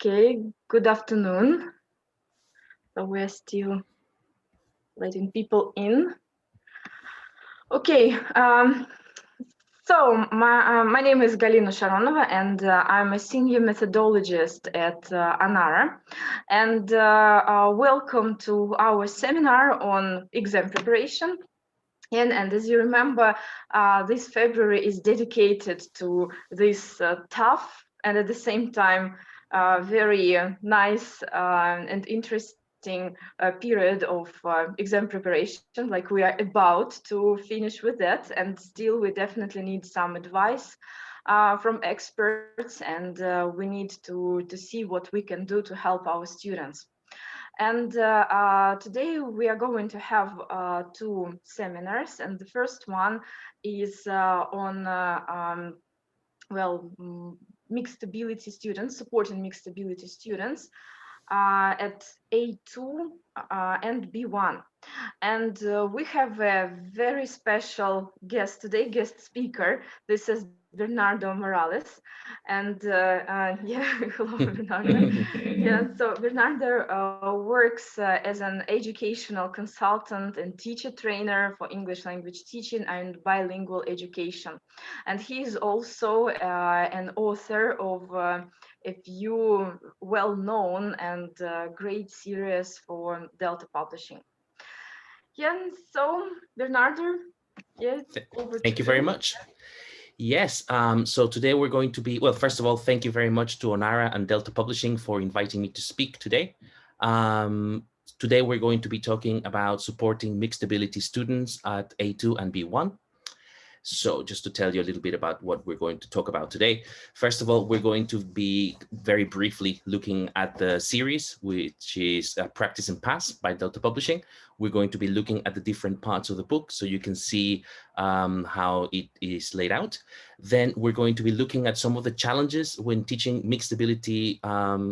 Okay, good afternoon. So we're still letting people in. Okay, so my name is Galina Sharonova, and I'm a senior methodologist at ANARA. And welcome to our seminar on exam preparation. And as you remember, this February is dedicated to this tough and at the same time very nice and interesting period of exam preparation. Like we are about to finish with that, and still we definitely need some advice from experts, and we need to see what we can do to help our students. And today we are going to have two seminars, and the first one is on mixed ability students, supporting mixed ability students at A2 and B1. And we have a very special guest today, guest speaker. This is Bernardo Morales. And yeah, hello, Bernardo. Yeah, so Bernardo works as an educational consultant and teacher trainer for English language teaching and bilingual education. And he is also an author of a few well-known and great series for Delta Publishing. Yeah, so Bernardo, yes, over Thank you very much. Yes, so today we're going to be, well, first of all, thank you very much to Onara and Delta Publishing for inviting me to speak today. Today we're going to be talking about supporting mixed ability students at A2 and B1. So just to tell you a little bit about what we're going to talk about today. First of all, we're going to be very briefly looking at the series, which is Practice and Pass by Delta Publishing. We're going to be looking at the different parts of the book so you can see how it is laid out. Then we're going to be looking at some of the challenges when teaching mixed ability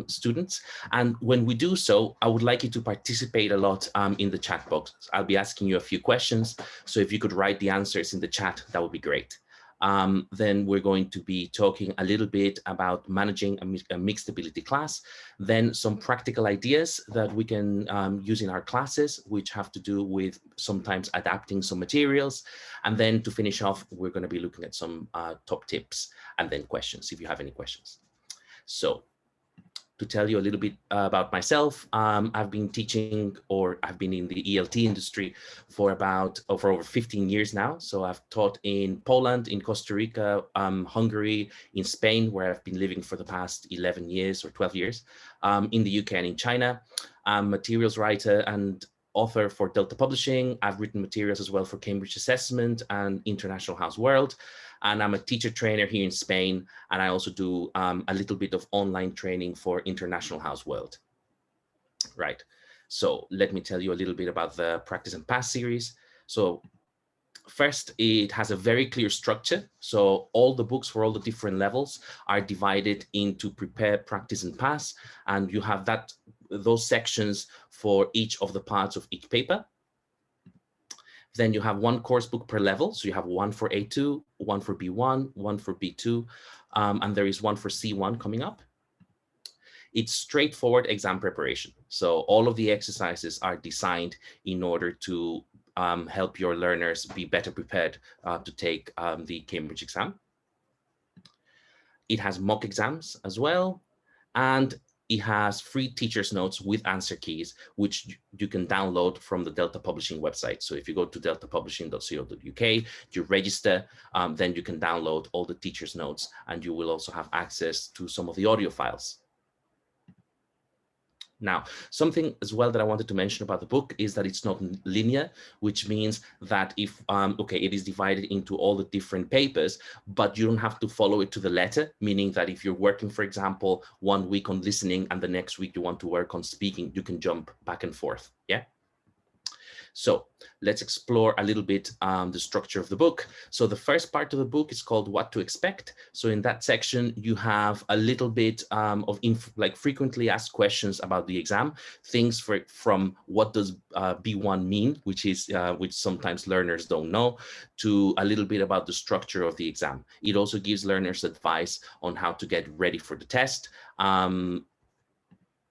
students. And when we do so, I would like you to participate a lot in the chat box. I'll be asking you a few questions. So if you could write the answers in the chat, that would be great. Then we're going to be talking a little bit about managing a mixed ability class, then some practical ideas that we can use in our classes, which have to do with sometimes adapting some materials. And then to finish off, we're going to be looking at some top tips and then questions, if you have any questions. So to tell you a little bit about myself, I've been teaching, or I've been in the ELT industry for over 15 years now. So I've taught in Poland, in Costa Rica, Hungary, in Spain, where I've been living for the past 11 years or 12 years, in the UK and in China. I'm a materials writer and author for Delta Publishing. I've written materials as well for Cambridge Assessment and International House World. And I'm a teacher trainer here in Spain. And I also do a little bit of online training for International House World. Right. So let me tell you a little bit about the Practice and Pass series. So first, it has a very clear structure. So all the books for all the different levels are divided into Prepare, Practice, and Pass. And you have those sections for each of the parts of each paper. Then you have one course book per level. So you have one for A2, one for B1, one for B2, and there is one for C1 coming up. It's straightforward exam preparation. So all of the exercises are designed in order to help your learners be better prepared to take the Cambridge exam. It has mock exams as well. And it has free teacher's notes with answer keys, which you can download from the Delta Publishing website. So if you go to deltapublishing.co.uk, you register, then you can download all the teacher's notes, and you will also have access to some of the audio files. Now, something as well that I wanted to mention about the book is that it's not linear, which means that if, it is divided into all the different papers, but you don't have to follow it to the letter, meaning that if you're working, for example, 1 week on listening and the next week you want to work on speaking, you can jump back and forth, yeah? So let's explore a little bit the structure of the book. So the first part of the book is called What to Expect. So in that section, you have a little bit of frequently asked questions about the exam, things from what does B1 mean, which sometimes learners don't know, to a little bit about the structure of the exam. It also gives learners advice on how to get ready for the test.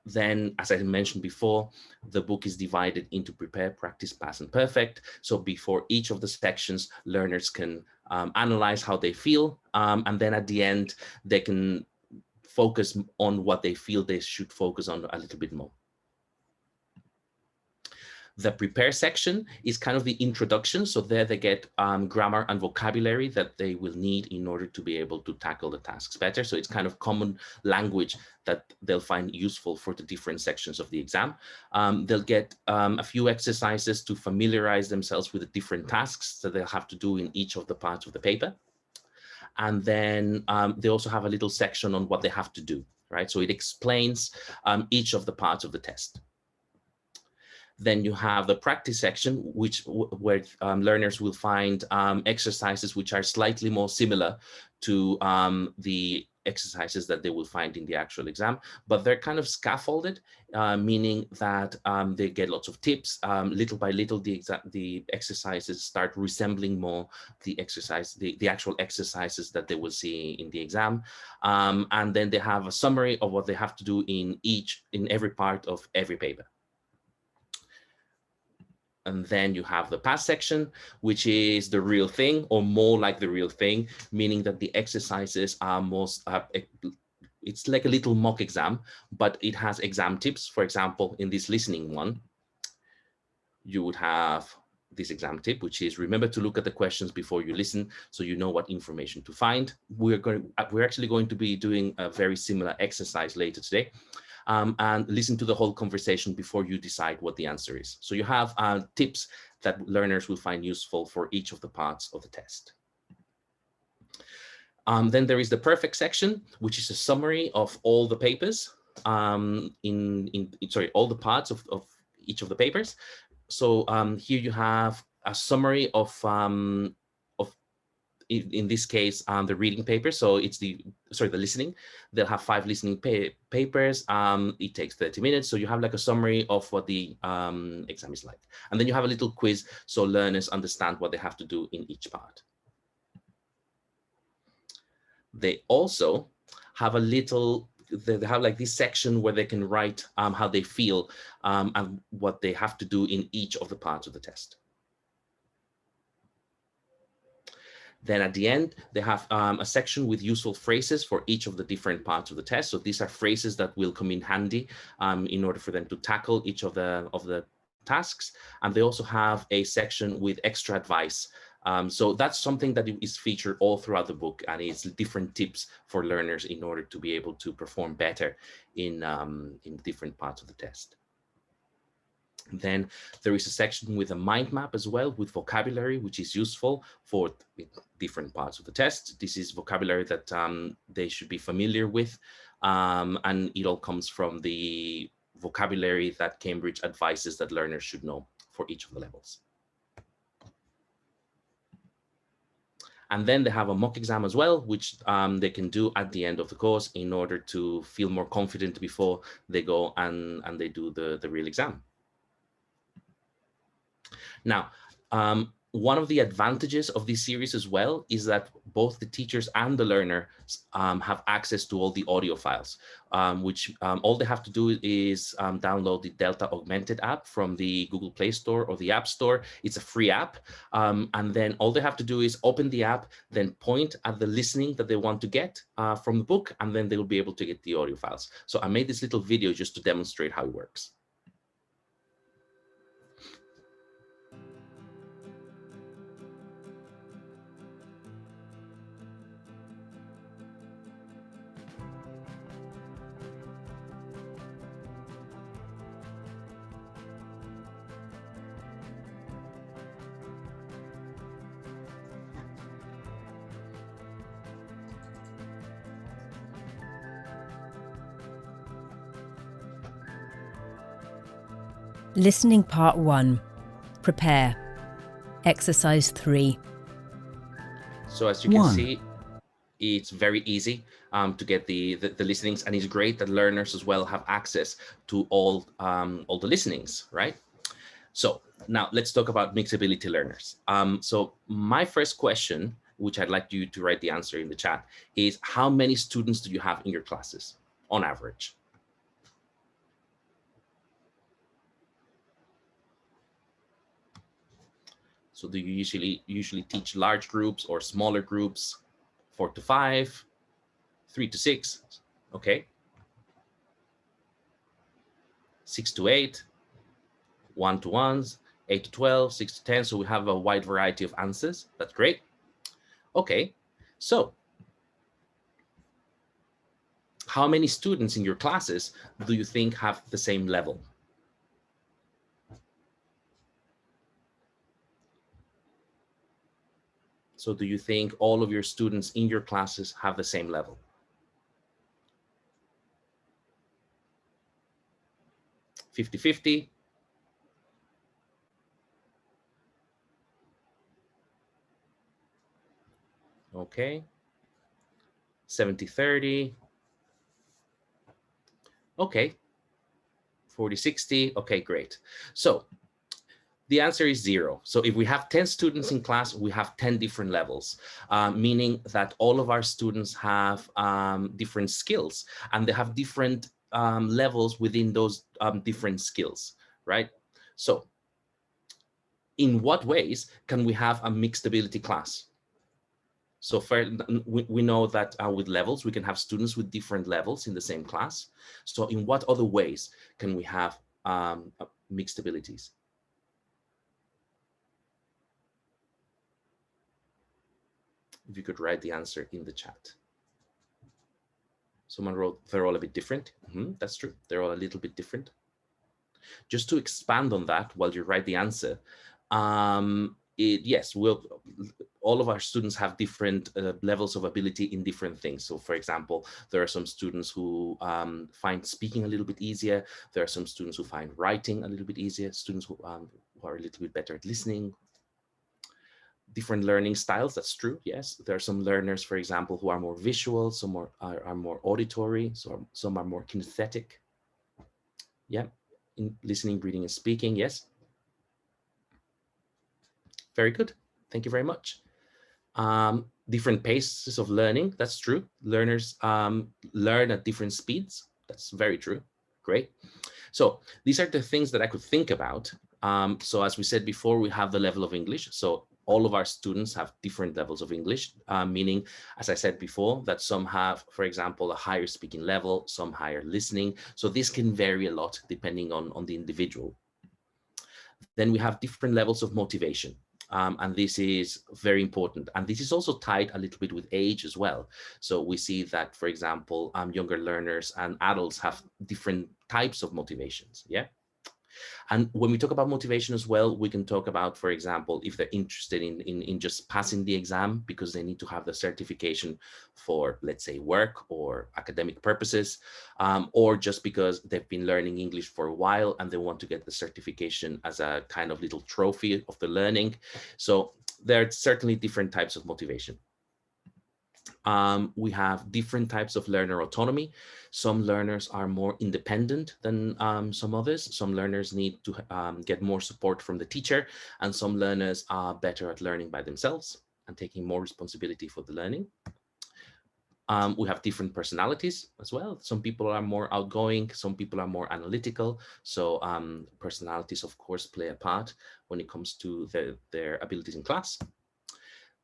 Then, as I mentioned before, the book is divided into prepare, practice, pass, and perfect. So before each of the sections, learners can analyze how they feel. And then at the end, they can focus on what they feel they should focus on a little bit more. The prepare section is kind of the introduction. So there they get grammar and vocabulary that they will need in order to be able to tackle the tasks better. So it's kind of common language that they'll find useful for the different sections of the exam. They'll get a few exercises to familiarize themselves with the different tasks that they'll have to do in each of the parts of the paper. And then they also have a little section on what they have to do, right? So it explains each of the parts of the test. Then you have the practice section, where learners will find exercises which are slightly more similar to the exercises that they will find in the actual exam, but they're kind of scaffolded, meaning that they get lots of tips. Little by little, the exercises start resembling more the actual exercises that they will see in the exam. And then they have a summary of what they have to do in every part of every paper. And then you have the pass section, which is the real thing, or more like the real thing, meaning that the exercises are it's like a little mock exam, but it has exam tips. For example, in this listening one, you would have this exam tip, which is remember to look at the questions before you listen, so you know what information to find. We're actually going to be doing a very similar exercise later today. And listen to the whole conversation before you decide what the answer is. So you have tips that learners will find useful for each of the parts of the test. Then there is the perfect section, which is a summary of all the papers, all the parts of each of the papers. So here you have a summary of in this case, the reading paper. So it's the listening. They'll have 5 listening papers. It takes 30 minutes. So you have like a summary of what the exam is like. And then you have a little quiz so learners understand what they have to do in each part. They also have they have like this section where they can write how they feel and what they have to do in each of the parts of the test. Then at the end, they have a section with useful phrases for each of the different parts of the test. So these are phrases that will come in handy in order for them to tackle each of the tasks. And they also have a section with extra advice. So that's something that is featured all throughout the book, and it's different tips for learners in order to be able to perform better in different parts of the test. Then there is a section with a mind map as well, with vocabulary, which is useful for different parts of the test. This is vocabulary that they should be familiar with, and it all comes from the vocabulary that Cambridge advises that learners should know for each of the levels. And then they have a mock exam as well, which they can do at the end of the course in order to feel more confident before they go and they do the real exam. Now, one of the advantages of this series as well is that both the teachers and the learner have access to all the audio files, which all they have to do is download the Delta Augmented app from the Google Play Store or the App Store. It's a free app. And then all they have to do is open the app, then point at the listening that they want to get from the book, and then they'll be able to get the audio files. So I made this little video just to demonstrate how it works. Listening Part 1. Prepare. Exercise 3. So as you can see, it's very easy to get the listenings, and it's great that learners as well have access to all the listenings, right? So now let's talk about mixability learners. So my first question, which I'd like you to write the answer in the chat, is how many students do you have in your classes on average? So do you usually teach large groups or smaller groups? 4 to 5, 3 to 6, okay. 6 to 8, 1 to 1s, 8 to 12, 6 to 10. So we have a wide variety of answers. That's great. Okay, so how many students in your classes do you think have the same level? So do you think all of your students in your classes have the same level? 50-50? Okay. 70-30? Okay. 40-60? Okay, great. So the answer is 0. So if we have 10 students in class, we have 10 different levels, meaning that all of our students have different skills, and they have different levels within those different skills, right? So in what ways can we have a mixed ability class? So we know that with levels, we can have students with different levels in the same class. So in what other ways can we have mixed abilities? If you could write the answer in the chat. Someone wrote, they're all a bit different. That's true. They're all a little bit different. Just to expand on that while you write the answer, yes, all of our students have different levels of ability in different things. So for example, there are some students who find speaking a little bit easier. There are some students who find writing a little bit easier, students who are a little bit better at listening. Different learning styles, that's true, yes. There are some learners, for example, who are more visual, some are more auditory, so some are more kinesthetic. Yeah, in listening, reading, and speaking, yes. Very good, thank you very much. Different paces of learning, that's true. Learners learn at different speeds, that's very true, great. So these are the things that I could think about. So as we said before, we have the level of English. So all of our students have different levels of English, meaning, as I said before, that some have, for example, a higher speaking level, some higher listening. So this can vary a lot depending on the individual. Then we have different levels of motivation. And this is very important. And this is also tied a little bit with age as well. So we see that, for example, younger learners and adults have different types of motivations, yeah? And when we talk about motivation as well, we can talk about, for example, if they're interested in just passing the exam because they need to have the certification for, let's say, work or academic purposes, or just because they've been learning English for a while and they want to get the certification as a kind of little trophy of the learning. So there are certainly different types of motivation. We have different types of learner autonomy. Some learners are more independent than some others. Some learners need to get more support from the teacher, and some learners are better at learning by themselves and taking more responsibility for the learning. We have different personalities as well. Some people are more outgoing, some people are more analytical. So personalities, of course, play a part when it comes to their abilities in class.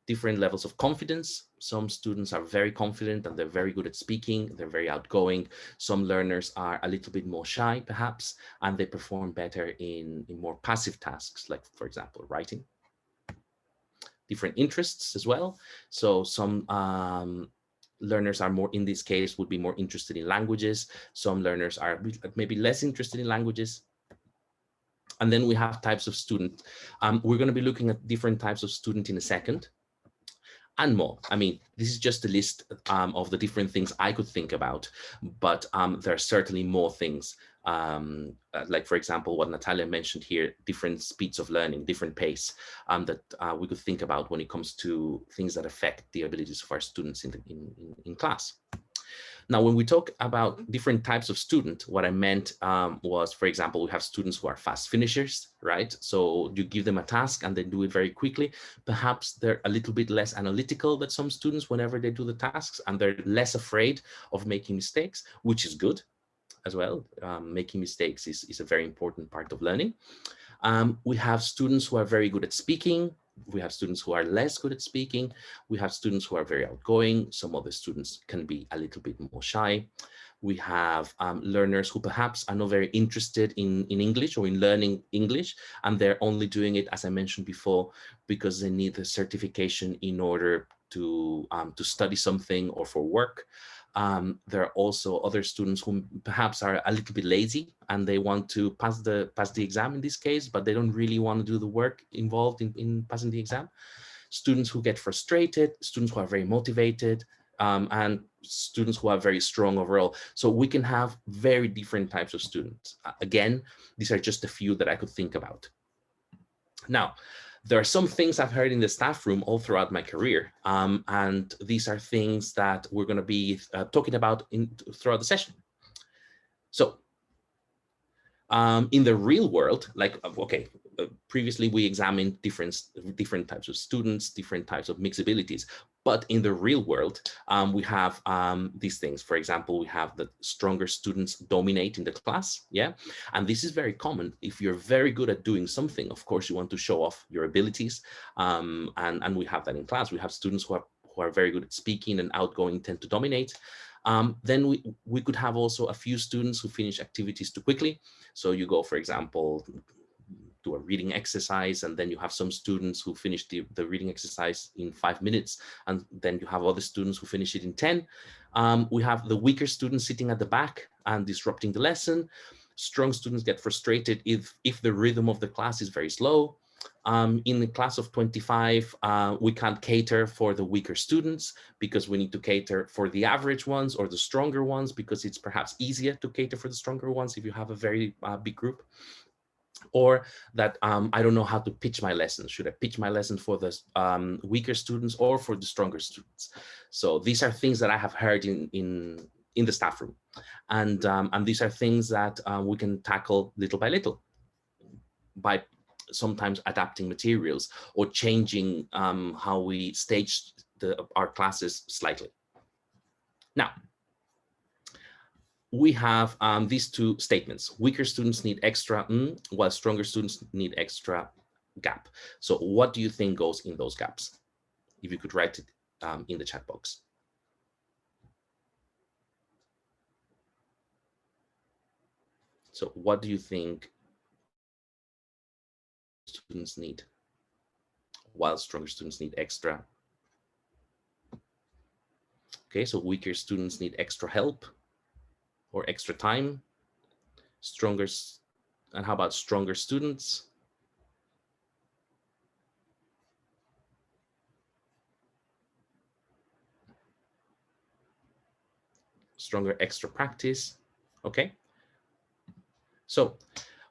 Different levels of confidence. Some students are very confident and they're very good at speaking. They're very outgoing. Some learners are a little bit more shy, perhaps, and they perform better in more passive tasks, like, for example, writing. Different interests as well. So some learners are more, in this case, would be more interested in languages. Some learners are maybe less interested in languages. And then we have types of student. We're going to be looking at different types of student in a second. And more. I mean, this is just a list of the different things I could think about, but there are certainly more things, like, for example, what Natalia mentioned here, different speeds of learning, different pace that we could think about when it comes to things that affect the abilities of our students in class. Now, when we talk about different types of student, what I meant was, for example, we have students who are fast finishers, right? So you give them a task and they do it very quickly. Perhaps they're a little bit less analytical than some students whenever they do the tasks, and they're less afraid of making mistakes, which is good as well. Making mistakes is a very important part of learning. We have students who are very good at speaking, We have students who are less good at speaking. We have students who are very outgoing. Some other students can be a little bit more shy. We have learners who perhaps are not very interested in English or in learning English, and they're only doing it, as I mentioned before, because they need the certification in order to study something or for work. There are also other students who perhaps are a little bit lazy and they want to pass the exam in this case, but they don't really want to do the work involved in passing the exam. Students who get frustrated, students who are very motivated, and students who are very strong overall. So we can have very different types of students. Again, these are just a few that I could think about. Now, there are some things I've heard in the staff room all throughout my career, and these are things that we're going to be talking about throughout the session. So in the real world, like, okay, previously we examined different types of students, different types of mixed abilities, but in the real world, we have these things. For example, we have the stronger students dominate in the class, yeah? And this is very common. If you're very good at doing something, of course, you want to show off your abilities, and we have that in class. We have students who are very good at speaking and outgoing tend to dominate. Then we could have also a few students who finish activities too quickly. So you go, for example, do a reading exercise, and then you have some students who finish the reading exercise in 5 minutes, and then you have other students who finish it in 10. We have the weaker students sitting at the back and disrupting the lesson. Strong students get frustrated if the rhythm of the class is very slow. In the class of 25, we can't cater for the weaker students because we need to cater for the average ones or the stronger ones, because it's perhaps easier to cater for the stronger ones if you have a very big group. Or that I don't know how to pitch my lessons. Should I pitch my lesson for the weaker students or for the stronger students? So these are things that I have heard in the staff room. And these are things that we can tackle little by little by sometimes adapting materials or changing how we stage our classes slightly. Now, we have these two statements. Weaker students need extra while stronger students need extra gap. So what do you think goes in those gaps? If you could write it in the chat box. So what do you think students need while stronger students need extra? Okay, so weaker students need extra help or extra time. Stronger, and how about stronger students? Stronger extra practice. Okay, so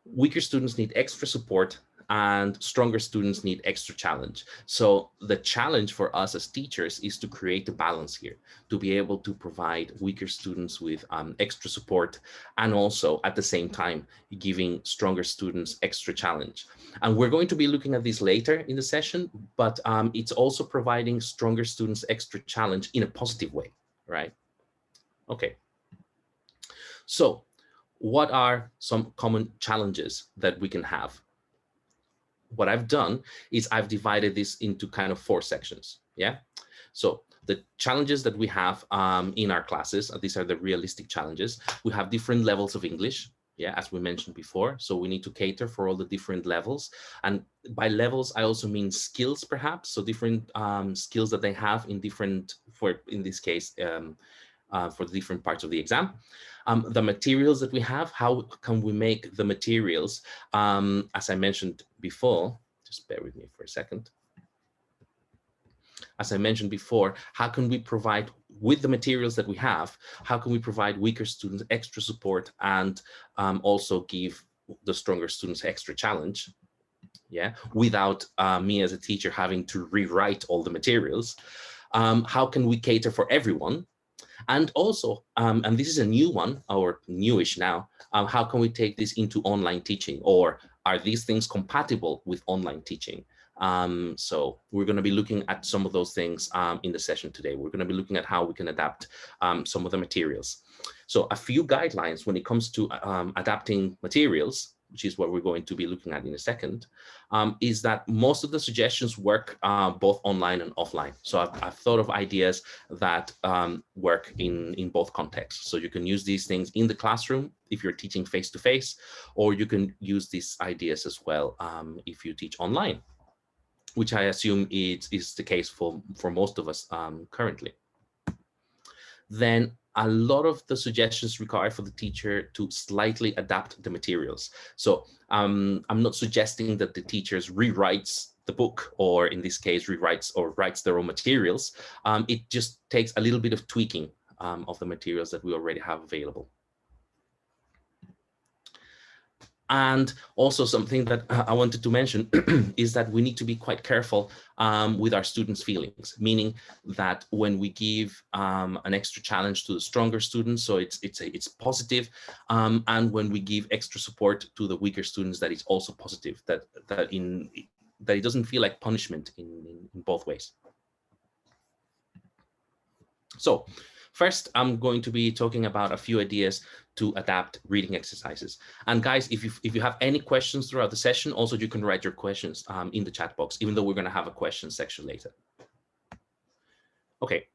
weaker students need extra support and stronger students need extra challenge. So the challenge for us as teachers is to create a balance here, to be able to provide weaker students with extra support, and also at the same time giving stronger students extra challenge. And we're going to be looking at this later in the session, but it's also providing stronger students extra challenge in a positive way, right? Okay, so what are some common challenges that we can have? What I've done is I've divided this into kind of 4 sections. Yeah. So the challenges that we have in our classes, these are the realistic challenges. We have different levels of English. Yeah, as we mentioned before. So we need to cater for all the different levels. And by levels, I also mean skills, perhaps. So different skills that they have in different, in this case, for the different parts of the exam. The materials that we have, how can we make the materials, as I mentioned before, just bear with me for a second. As I mentioned before, how can we provide, with the materials that we have, how can we provide weaker students extra support and also give the stronger students extra challenge? Yeah, without me as a teacher having to rewrite all the materials. How can we cater for everyone? And also, and this is a new one, or newish now, how can we take this into online teaching, or are these things compatible with online teaching? So we're going to be looking at some of those things in the session today. We're going to be looking at how we can adapt some of the materials. So a few guidelines when it comes to adapting materials which is what we're going to be looking at in a second, is that most of the suggestions work both online and offline. So I've thought of ideas that work in both contexts. So you can use these things in the classroom if you're teaching face-to-face, or you can use these ideas as well if you teach online, which I assume is the case for most of us currently. Then a lot of the suggestions require for the teacher to slightly adapt the materials. So I'm not suggesting that the teacher rewrites the book, or in this case, rewrites or writes their own materials. It just takes a little bit of tweaking of the materials that we already have available. And also something that I wanted to mention is that we need to be quite careful with our students' feelings, meaning that when we give an extra challenge to the stronger students, so it's positive, and when we give extra support to the weaker students, that it's also positive, that it doesn't feel like punishment in both ways. So first, I'm going to be talking about a few ideas to adapt reading exercises. And guys, if you have any questions throughout the session, also you can write your questions in the chat box, even though we're going to have a question section later. Okay,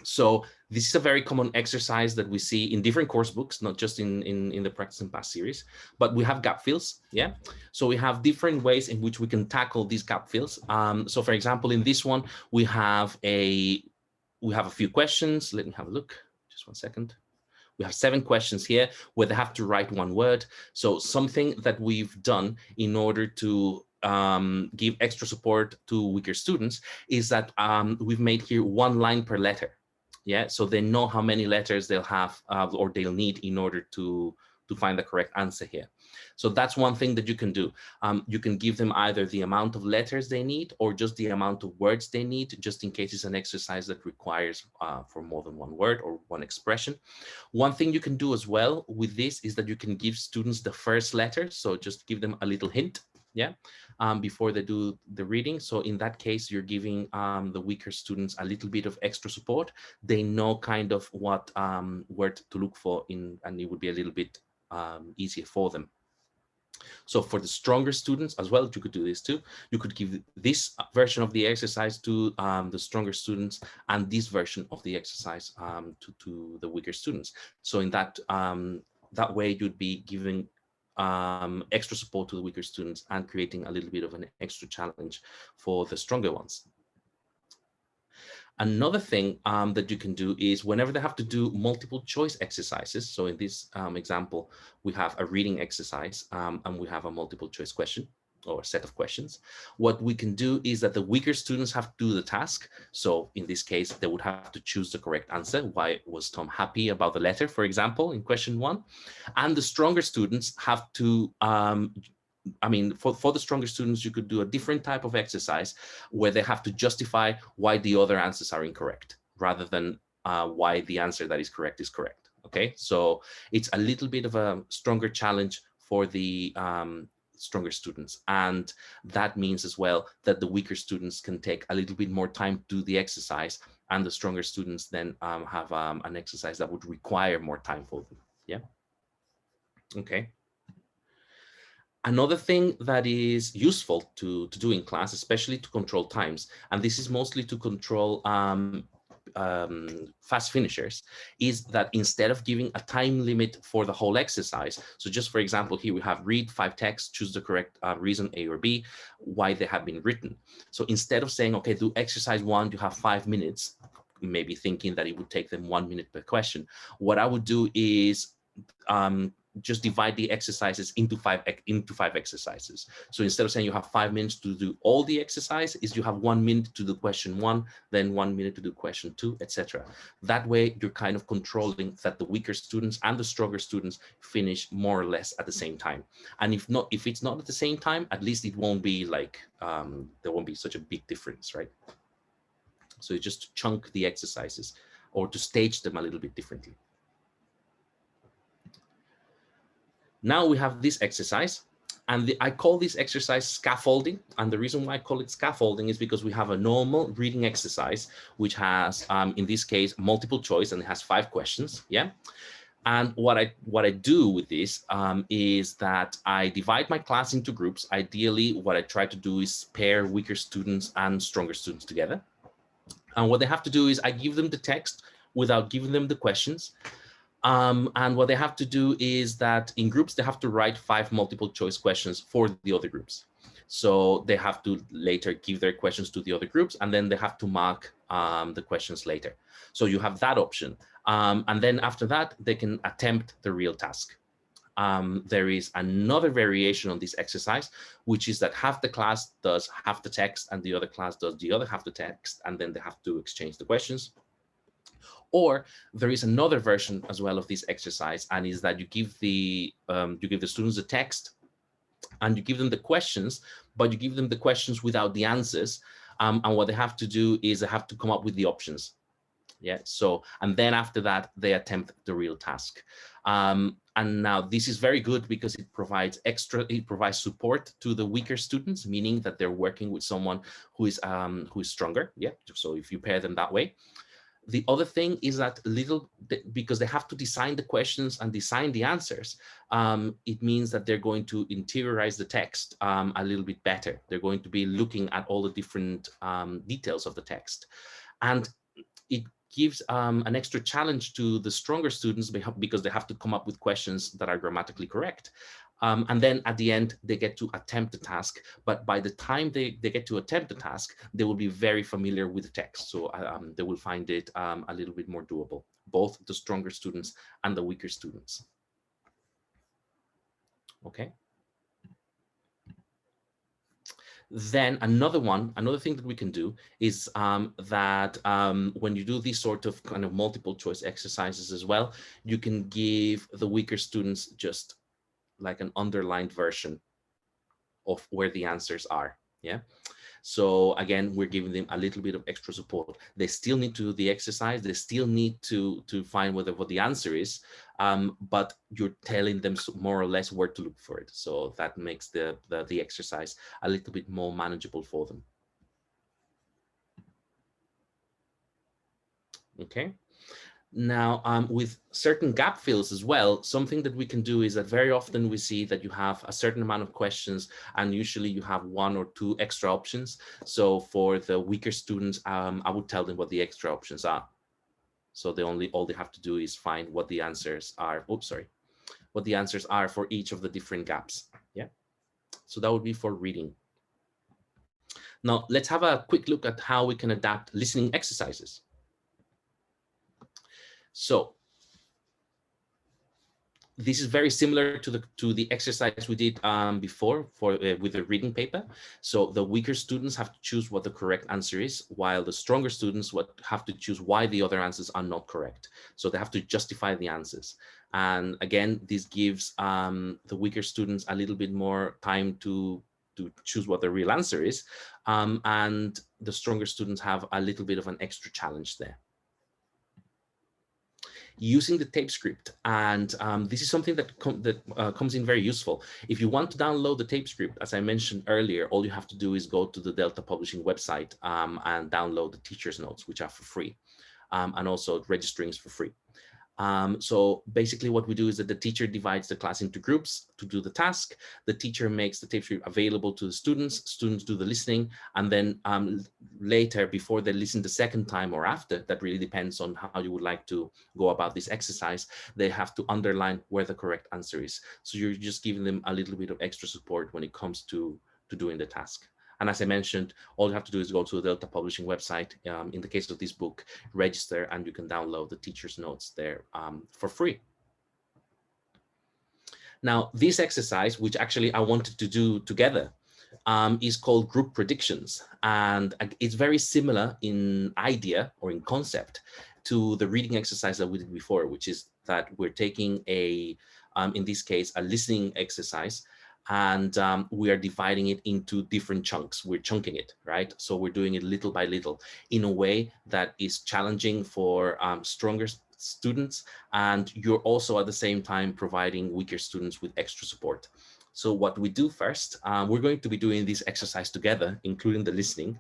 so this is a very common exercise that we see in different course books, not just in the Practice and Pass series, but we have gap fills, yeah? So we have different ways in which we can tackle these gap fills. So for example, in this one, we have a few questions. Let me have a look, just 1 second. We have 7 questions here where they have to write one word. So something that we've done in order to give extra support to weaker students is that we've made here 1 line per letter. Yeah, so they know how many letters they'll have or they'll need in order to find the correct answer here. So that's one thing that you can do. You can give them either the amount of letters they need or just the amount of words they need, just in case it's an exercise that requires for more than 1 word or 1 expression. One thing you can do as well with this is that you can give students the first letter. So just give them a little hint, yeah, before they do the reading. So in that case, you're giving the weaker students a little bit of extra support. They know kind of what word to look for and it would be a little bit easier for them. So for the stronger students as well, you could do this too. You could give this version of the exercise to the stronger students and this version of the exercise to the weaker students. So in that way, you'd be giving extra support to the weaker students and creating a little bit of an extra challenge for the stronger ones. Another thing that you can do is whenever they have to do multiple choice exercises. So in this example, we have a reading exercise and we have a multiple choice question or a set of questions. What we can do is that the weaker students have to do the task. So in this case, they would have to choose the correct answer. Why was Tom happy about the letter, for example, in question 1? And the stronger students have to for the stronger students, you could do a different type of exercise where they have to justify why the other answers are incorrect, rather than why the answer that is correct. Okay, so it's a little bit of a stronger challenge for the stronger students. And that means as well that the weaker students can take a little bit more time to do the exercise, and the stronger students then have an exercise that would require more time for them. Yeah, okay. Another thing that is useful to do in class, especially to control times, and this is mostly to control fast finishers, is that instead of giving a time limit for the whole exercise, so just for example, here we have read 5 texts, choose the correct reason A or B, why they have been written. So instead of saying, okay, do exercise 1, you have 5 minutes, maybe thinking that it would take them 1 minute per question, what I would do is just divide the exercises into five exercises. So instead of saying you have 5 minutes to do all the exercise, is you have 1 minute to do question 1, then 1 minute to do question 2, etc. That way, you're kind of controlling that the weaker students and the stronger students finish more or less at the same time. And if it's not at the same time, at least it won't be like there won't be such a big difference, right? So you just chunk the exercises or to stage them a little bit differently. Now we have this exercise, and I call this exercise scaffolding. And the reason why I call it scaffolding is because we have a normal reading exercise, which has, in this case, multiple choice, and it has 5 questions. Yeah. And what I do with this is that I divide my class into groups. Ideally, what I try to do is pair weaker students and stronger students together. And what they have to do is I give them the text without giving them the questions. And what they have to do is that in groups, they have to write 5 multiple choice questions for the other groups. So they have to later give their questions to the other groups, and then they have to mark the questions later. So you have that option. And then after that, they can attempt the real task. There is another variation on this exercise, which is that half the class does half the text and the other class does the other half the text, and then they have to exchange the questions. Or there is another version as well of this exercise, and is that you give the students the text and you give them the questions, but you give them the questions without the answers. And what they have to do is they have to come up with the options. Yeah. So, and then after that, they attempt the real task. And now this is very good because it provides support to the weaker students, meaning that they're working with someone who is stronger. Yeah. So if you pair them that way. The other thing is that because they have to design the questions and design the answers, it means that they're going to interiorize the text a little bit better. They're going to be looking at all the different details of the text. And it gives an extra challenge to the stronger students because they have to come up with questions that are grammatically correct. And then at the end, they get to attempt the task. But by the time they get to attempt the task, they will be very familiar with the text. So they will find it a little bit more doable, both the stronger students and the weaker students. Okay. Then another thing that we can do is that when you do these sort of kind of multiple choice exercises as well, you can give the weaker students just like an underlined version of where the answers are. Yeah. So again, we're giving them a little bit of extra support. They still need to do the exercise. They still need to find what the answer is, but you're telling them more or less where to look for it. So that makes the exercise a little bit more manageable for them. Okay. Now, with certain gap fills as well, something that we can do is that very often we see that you have a certain amount of questions and usually you have 1 or 2 extra options. So for the weaker students, I would tell them what the extra options are. So all they have to do is find what the answers are. Oops, sorry. What the answers are for each of the different gaps. Yeah. So that would be for reading. Now, let's have a quick look at how we can adapt listening exercises. So this is very similar to the exercise we did before with the reading paper. So the weaker students have to choose what the correct answer is, while the stronger students have to choose why the other answers are not correct. So they have to justify the answers. And again, this gives the weaker students a little bit more time to choose what the real answer is. And the stronger students have a little bit of an extra challenge there. Using the tape script, and this is something that comes in very useful. If you want to download the tape script, as I mentioned earlier, all you have to do is go to the Delta Publishing website and download the teacher's notes, which are for free, and also registering is for free. So basically what we do is that the teacher divides the class into groups to do the task. The teacher makes the tape script available to the students do the listening, and then later, before they listen the second time or after, that really depends on how you would like to go about this exercise, they have to underline where the correct answer is. So you're just giving them a little bit of extra support when it comes to doing the task. And as I mentioned, all you have to do is go to the Delta Publishing website. In the case of this book, register, and you can download the teacher's notes there for free. Now, this exercise, which actually I wanted to do together, is called group predictions. And it's very similar in idea or in concept to the reading exercise that we did before, which is that we're taking in this case, a listening exercise, and we are dividing it into different chunks. We're chunking it, right? So we're doing it little by little in a way that is challenging for stronger students, and you're also at the same time providing weaker students with extra support. So what we do first, we're going to be doing this exercise together, including the listening.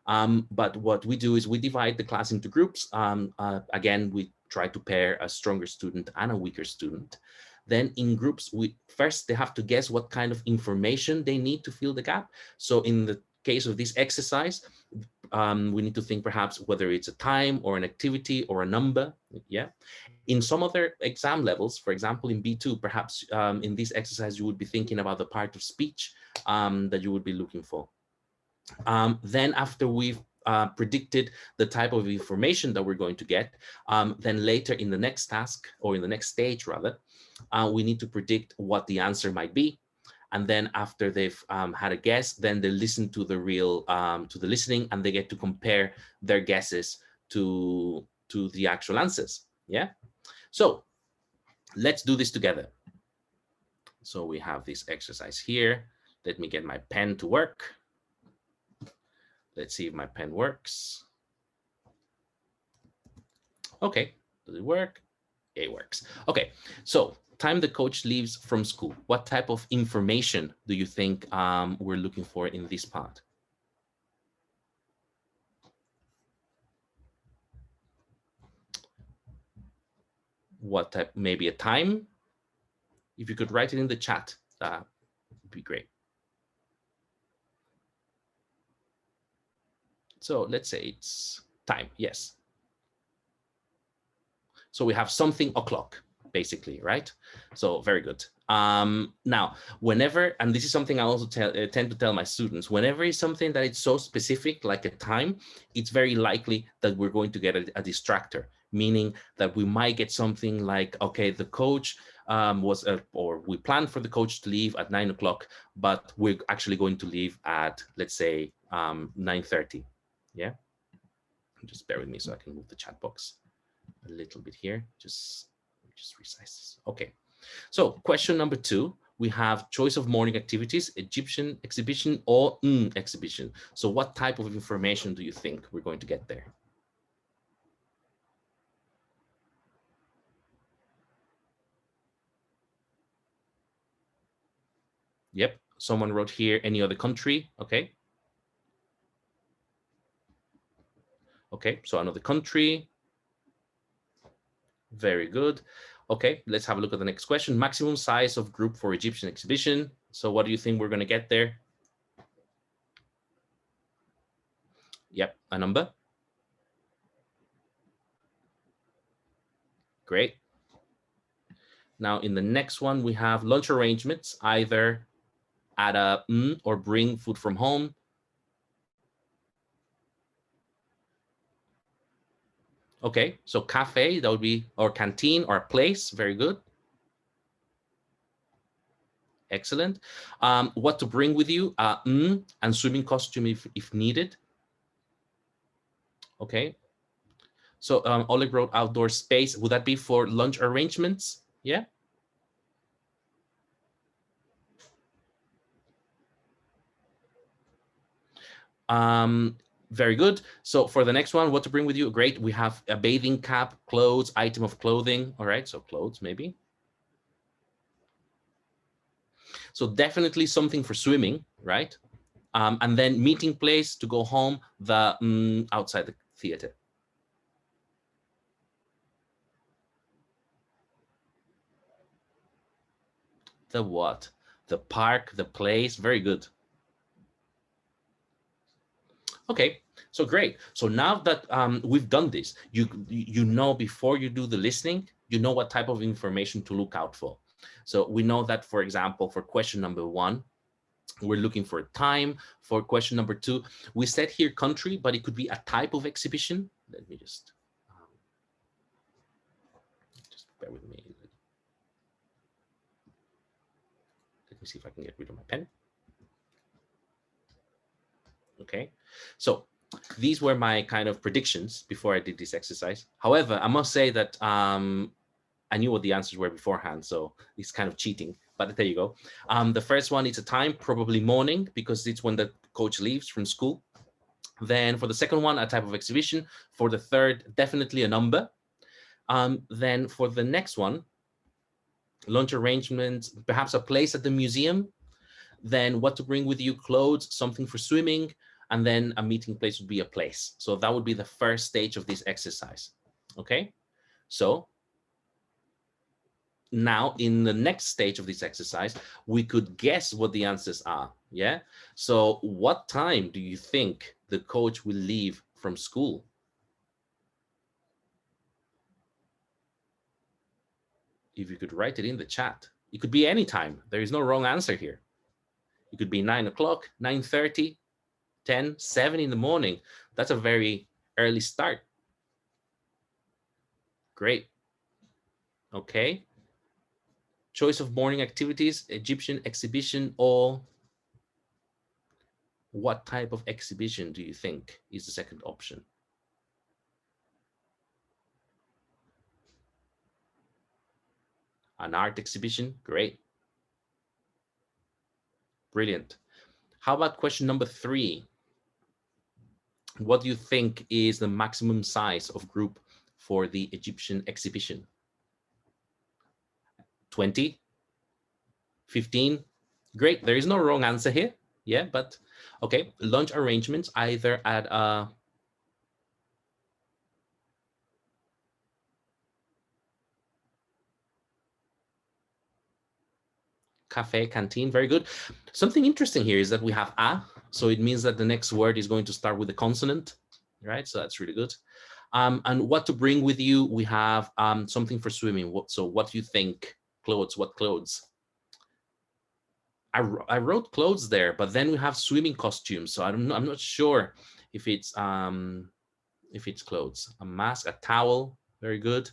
But what we do is we divide the class into groups. Again, we try to pair a stronger student and a weaker student. Then in groups, first they have to guess what kind of information they need to fill the gap. So in the case of this exercise, we need to think perhaps whether it's a time or an activity or a number. Yeah. In some other exam levels, for example, in B2, perhaps in this exercise, you would be thinking about the part of speech that you would be looking for. Then after we've predicted the type of information that we're going to get, then later in the next task, or in the next stage rather, we need to predict what the answer might be. And then after they've had a guess, then they listen to the listening, and they get to compare their guesses to the actual answers. Yeah. So let's do this together. So we have this exercise here. Let me get my pen to work. Let's see if my pen works. Okay, does it work? It works. Okay, so time the coach leaves from school. What type of information do you think we're looking for in this part? What type? Maybe a time? If you could write it in the chat, that would be great. So let's say it's time, yes. So we have something o'clock, basically, right? So very good. Now, whenever, and this is something I also tend to tell my students, whenever it's something that it's so specific, like a time, it's very likely that we're going to get a distractor, meaning that we might get something like, okay, the coach or we planned for the coach to leave at 9 o'clock, but we're actually going to leave at, let's say, 9:30. Yeah, just bear with me so I can move the chat box a little bit here. Just resize this. Okay, so question number 2, we have choice of morning activities, Egyptian exhibition or exhibition. So what type of information do you think we're going to get there? Yep, someone wrote here, any other country. Okay. Okay, so another country. Very good. Okay, let's have a look at the next question. Maximum size of group for Egyptian exhibition. So what do you think we're going to get there? Yep, a number. Great. Now in the next one, we have lunch arrangements, either at a or bring food from home. Okay, so cafe, that would be, or canteen or place. Very good. Excellent. What to bring with you, and swimming costume if needed. Okay. So Oleg wrote outdoor space. Would that be for lunch arrangements? Yeah. Very good. So for the next one, what to bring with you? Great. We have a bathing cap, clothes, item of clothing. All right. So clothes, maybe. So definitely something for swimming, right? And then meeting place to go home, the outside the theater. The what? The park, the place. Very good. Okay, so great. So now that we've done this, you know, before you do the listening, you know what type of information to look out for. So we know that, for example, for question number 1, we're looking for time. For question number 2, we said here country, but it could be a type of exhibition. Let me just bear with me. Let me see if I can get rid of my pen. Okay, so these were my kind of predictions before I did this exercise. However, I must say that I knew what the answers were beforehand, so it's kind of cheating, but there you go. The first one is a time, probably morning, because it's when the coach leaves from school. Then for the second one, a type of exhibition. For the third, definitely a number. Then for the next one, lunch arrangements, perhaps a place at the museum. Then what to bring with you, clothes, something for swimming, and then a meeting place would be a place. So that would be the first stage of this exercise. Okay, So now in the next stage of this exercise, we could guess what the answers are. Yeah. So what time do you think the coach will leave from school? If you could write it in the chat, it could be any time. There is no wrong answer here. It could be 9 o'clock, 9:30, 10, 7 in the morning. That's a very early start. Great. Okay. Choice of morning activities, Egyptian exhibition, or what type of exhibition do you think is the second option? An art exhibition, great. Brilliant. How about question number 3? What do you think is the maximum size of group for the Egyptian exhibition? 20? 15? Great, there is no wrong answer here. Yeah, but okay, lunch arrangements either at a cafe, canteen, very good. Something interesting here is that we have a, so it means that the next word is going to start with a consonant, right? So that's really good. And what to bring with you, we have something for swimming. So what do you think? Clothes, what clothes? I wrote clothes there, but then we have swimming costumes. So I'm not sure if it's clothes. A mask, a towel, very good.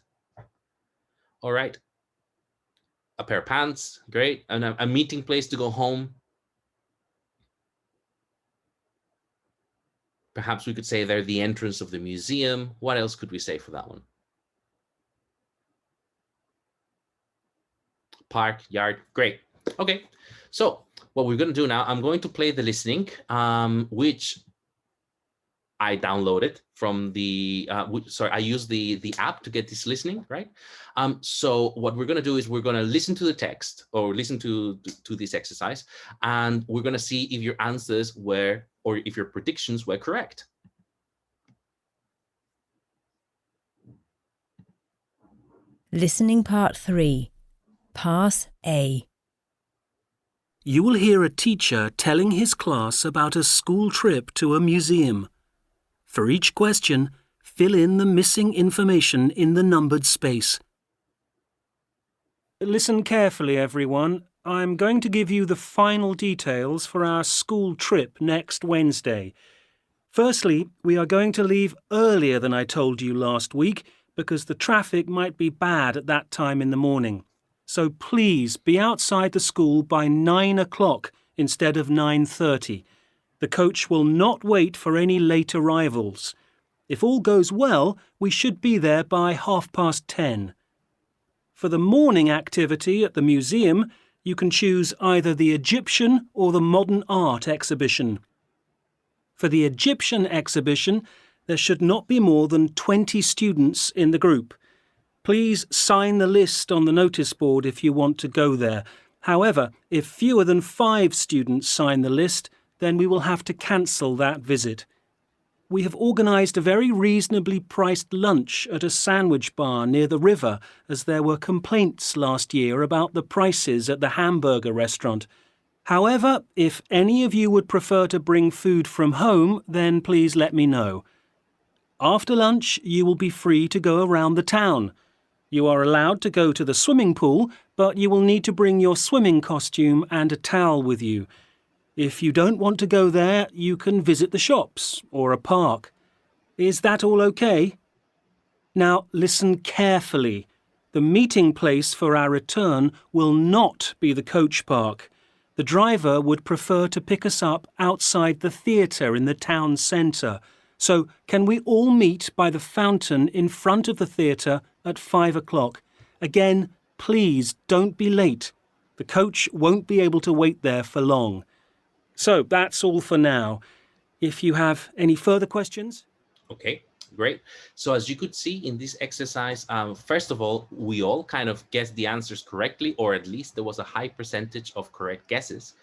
All right. A pair of pants, great. And a meeting place to go home. Perhaps we could say they're the entrance of the museum. What else could we say for that one? Park, yard, great. Okay, so what we're going to do now, I'm going to play the listening, which I downloaded from the, I used the app to get this listening, right? So what we're going to do is we're going to listen to the text or listen to this exercise, and we're going to see if your answers were, or if your predictions were correct. Listening part 3, Pass A. You will hear a teacher telling his class about a school trip to a museum. For each question, fill in the missing information in the numbered space. Listen carefully, everyone. I'm going to give you the final details for our school trip next Wednesday. Firstly, we are going to leave earlier than I told you last week because the traffic might be bad at that time in the morning. So please be outside the school by 9 o'clock instead of 9:30. The coach will not wait for any late arrivals. If all goes well, we should be there by 10:30. For the morning activity at the museum, you can choose either the Egyptian or the modern art exhibition. For the Egyptian exhibition, there should not be more than 20 students in the group. Please sign the list on the notice board if you want to go there. However, if fewer than 5 students sign the list, then we will have to cancel that visit. We have organised a very reasonably priced lunch at a sandwich bar near the river, as there were complaints last year about the prices at the hamburger restaurant. However, if any of you would prefer to bring food from home, then please let me know. After lunch, you will be free to go around the town. You are allowed to go to the swimming pool, but you will need to bring your swimming costume and a towel with you. If you don't want to go there, you can visit the shops or a park. Is that all okay? Now listen carefully. The meeting place for our return will not be the coach park. The driver would prefer to pick us up outside the theatre in the town centre. So can we all meet by the fountain in front of the theatre at 5 o'clock? Again, please don't be late. The coach won't be able to wait there for long. So that's all for now. If you have any further questions? Okay, great. So as you could see in this exercise, first of all, we all kind of guessed the answers correctly, or at least there was a high percentage of correct guesses,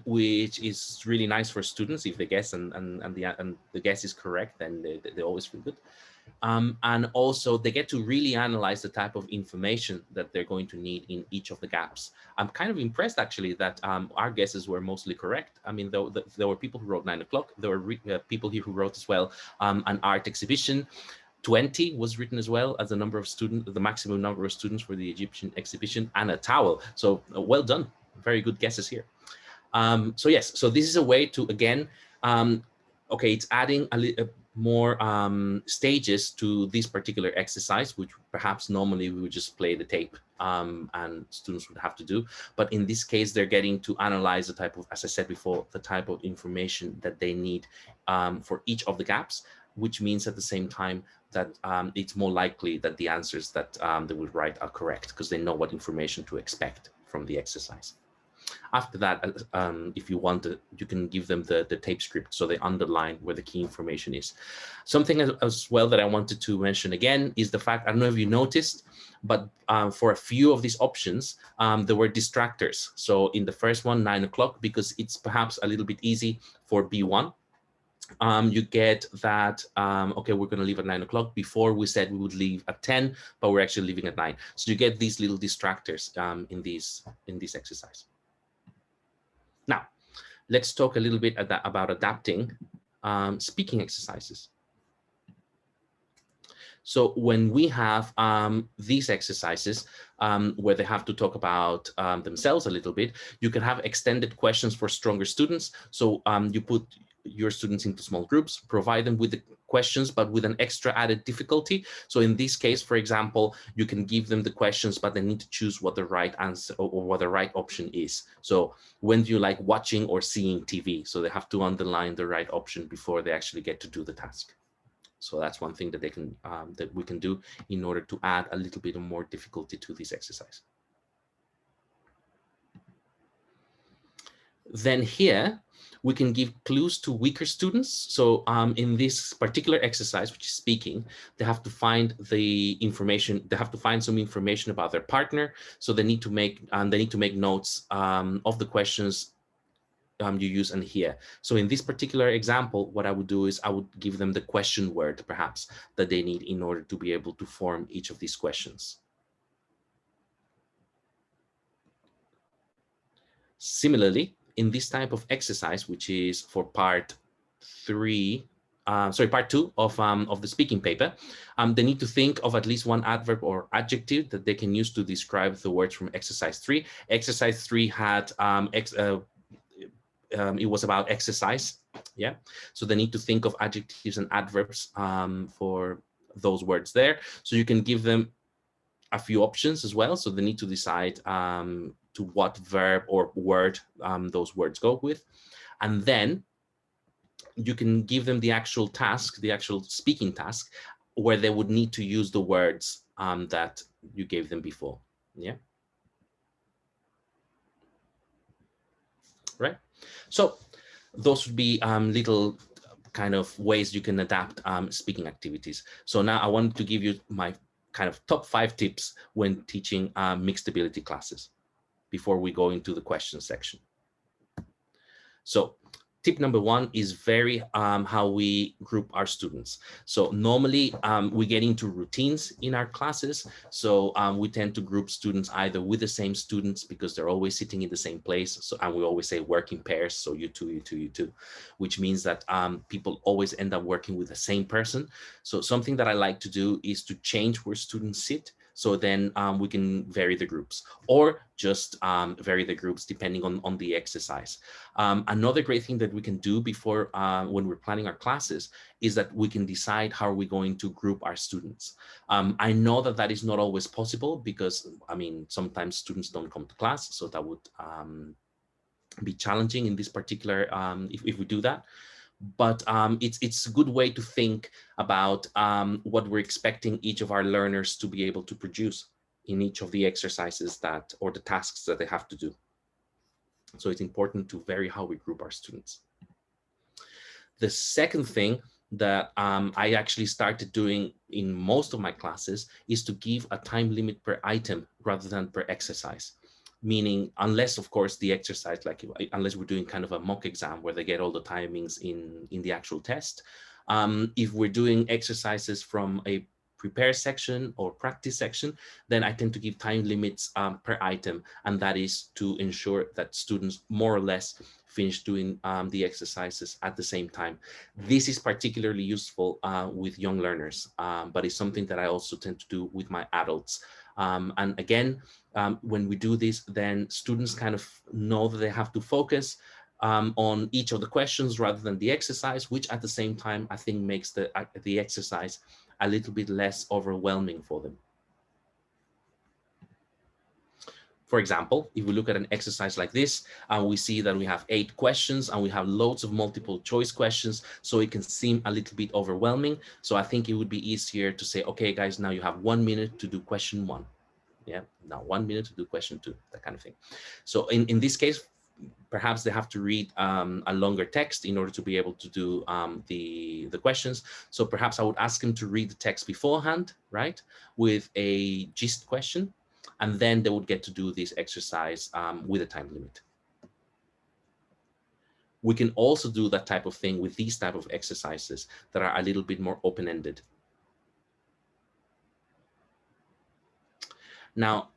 which is really nice for students. If they guess and the guess is correct, then they always feel good. And also they get to really analyze the type of information that they're going to need in each of the gaps. I'm kind of impressed actually that our guesses were mostly correct. I mean, there were people who wrote 9 o'clock. There were people here who wrote as well an art exhibition. 20 was written as well as the number of students, the maximum number of students for the Egyptian exhibition, and a towel. So well done. Very good guesses here. So yes, so this is a way to, again, okay, it's adding a more stages to this particular exercise, which perhaps normally we would just play the tape and students would have to do. But in this case, they're getting to analyze the type of, as I said before, the type of information that they need for each of the gaps, which means at the same time that it's more likely that the answers that they will write are correct because they know what information to expect from the exercise. After that, if you want to, you can give them the tape script so they underline where the key information is. Something as well that I wanted to mention again is the fact, I don't know if you noticed, but for a few of these options, there were distractors. So in the first one, 9 o'clock, because it's perhaps a little bit easy for B1. You get that, okay, we're going to leave at 9 o'clock. Before we said we would leave at 10, but we're actually leaving at 9. So you get these little distractors in this exercise. Now, let's talk a little bit about adapting speaking exercises. So when we have these exercises where they have to talk about themselves a little bit, you can have extended questions for stronger students. So you put your students into small groups, provide them with the questions, but with an extra added difficulty. So in this case, for example, you can give them the questions, but they need to choose what the right answer or what the right option is. So when do you like watching or seeing TV? So they have to underline the right option before they actually get to do the task. So that's one thing that they can that we can do in order to add a little bit more difficulty to this exercise. Then here, we can give clues to weaker students. So in this particular exercise, which is speaking, they have to find the information. They have to find some information about their partner. So they need to make notes of the questions you use and here. So in this particular example, what I would do is I would give them the question word, perhaps, that they need in order to be able to form each of these questions. Similarly, in this type of exercise, which is for part 2 of the speaking paper, they need to think of at least one adverb or adjective that they can use to describe the words from exercise 3. Exercise 3 had it was about exercise, yeah. So they need to think of adjectives and adverbs for those words there. So you can give them a few options as well. So they need to decide to what verb or word those words go with. And then you can give them the actual task, the actual speaking task, where they would need to use the words that you gave them before, yeah? Right? So those would be little kind of ways you can adapt speaking activities. So now I wanted to give you my kind of top 5 tips when teaching mixed ability classes before we go into the question section. So tip number 1 is how we group our students. So normally we get into routines in our classes. So we tend to group students either with the same students because they're always sitting in the same place. So, and we always say work in pairs. So you two, which means that people always end up working with the same person. So something that I like to do is to change where students sit. So then we can vary the groups or just vary the groups depending on the exercise. Another great thing that we can do before when we're planning our classes is that we can decide how are we going to group our students. I know that that is not always possible because, I mean, sometimes students don't come to class. So that would be challenging in this particular, if we do that. But it's a good way to think about what we're expecting each of our learners to be able to produce in each of the exercises or the tasks that they have to do. So it's important to vary how we group our students. The second thing that I actually started doing in most of my classes is to give a time limit per item rather than per exercise. Meaning, unless, of course, the exercise, unless we're doing kind of a mock exam where they get all the timings in the actual test, If we're doing exercises from a prepare section or practice section, then I tend to give time limits per item, and that is to ensure that students more or less finish doing the exercises at the same time. This is particularly useful with young learners, but it's something that I also tend to do with my adults. And again, when we do this, then students kind of know that they have to focus on each of the questions rather than the exercise, which at the same time, I think makes the exercise a little bit less overwhelming for them. For example, if we look at an exercise like this, we see that we have 8 questions and we have loads of multiple choice questions, so it can seem a little bit overwhelming. So I think it would be easier to say, okay, guys, now you have 1 minute to do question 1. Yeah, now 1 minute to do question 2, that kind of thing. So in this case, perhaps they have to read a longer text in order to be able to do the questions. So perhaps I would ask them to read the text beforehand, right, with a gist question, and then they would get to do this exercise with a time limit. We can also do that type of thing with these type of exercises that are a little bit more open-ended. Now,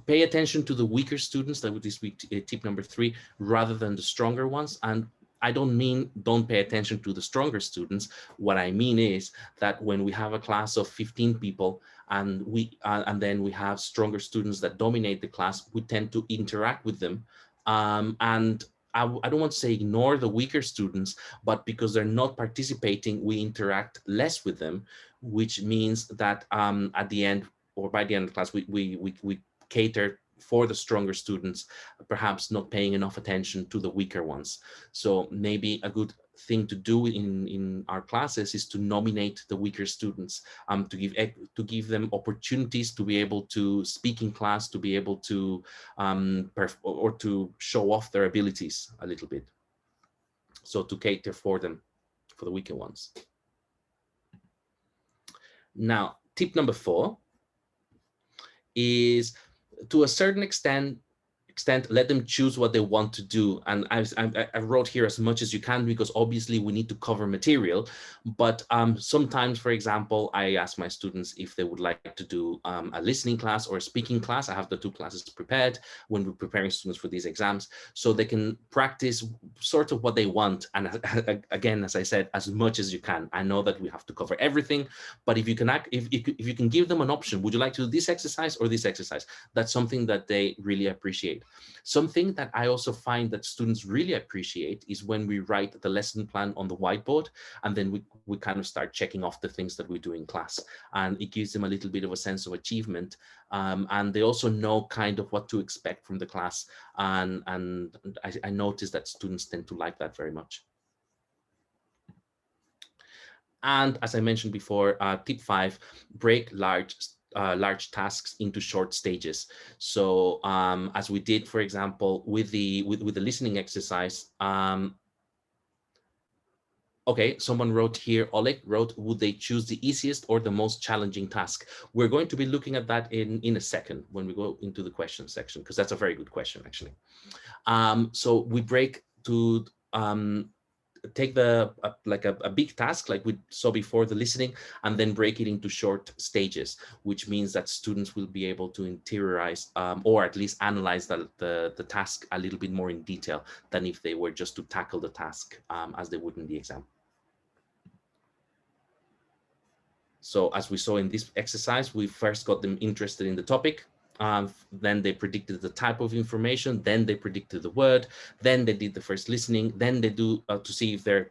pay attention to the weaker students. That would be tip number 3, rather than the stronger ones. And I don't mean don't pay attention to the stronger students. What I mean is that when we have a class of 15 people and then we have stronger students that dominate the class, we tend to interact with them. And I don't want to say ignore the weaker students, but because they're not participating, we interact less with them, which means that at the end, or by the end of the class, we cater for the stronger students, perhaps not paying enough attention to the weaker ones. So maybe a good thing to do in our classes is to nominate the weaker students, to give them opportunities to be able to speak in class, to be able to or to show off their abilities a little bit. So to cater for them, for the weaker ones. Now, tip number 4 is, to a certain extent, let them choose what they want to do. And I wrote here as much as you can, because obviously we need to cover material. But sometimes, for example, I ask my students if they would like to do a listening class or a speaking class. I have the 2 classes prepared when we're preparing students for these exams, so they can practice sort of what they want. And again, as I said, as much as you can. I know that we have to cover everything, but if you can if you can give them an option, would you like to do this exercise or this exercise? That's something that they really appreciate. Something that I also find that students really appreciate is when we write the lesson plan on the whiteboard, and then we kind of start checking off the things that we do in class, and it gives them a little bit of a sense of achievement, and they also know kind of what to expect from the class, and I notice that students tend to like that very much. And as I mentioned before, tip 5, break large tasks into short stages. So as we did, for example, with the listening exercise, okay, someone wrote here, Oleg wrote, would they choose the easiest or the most challenging task? We're going to be looking at that in a second when we go into the question section, because that's a very good question, actually. So we break to take like a big task, like we saw before, the listening, and then break it into short stages, which means that students will be able to interiorize or at least analyze the task a little bit more in detail than if they were just to tackle the task as they would in the exam. So as we saw in this exercise, we first got them interested in the topic. Then they predicted the type of information, then they predicted the word, then they did the first listening, then they do to see if their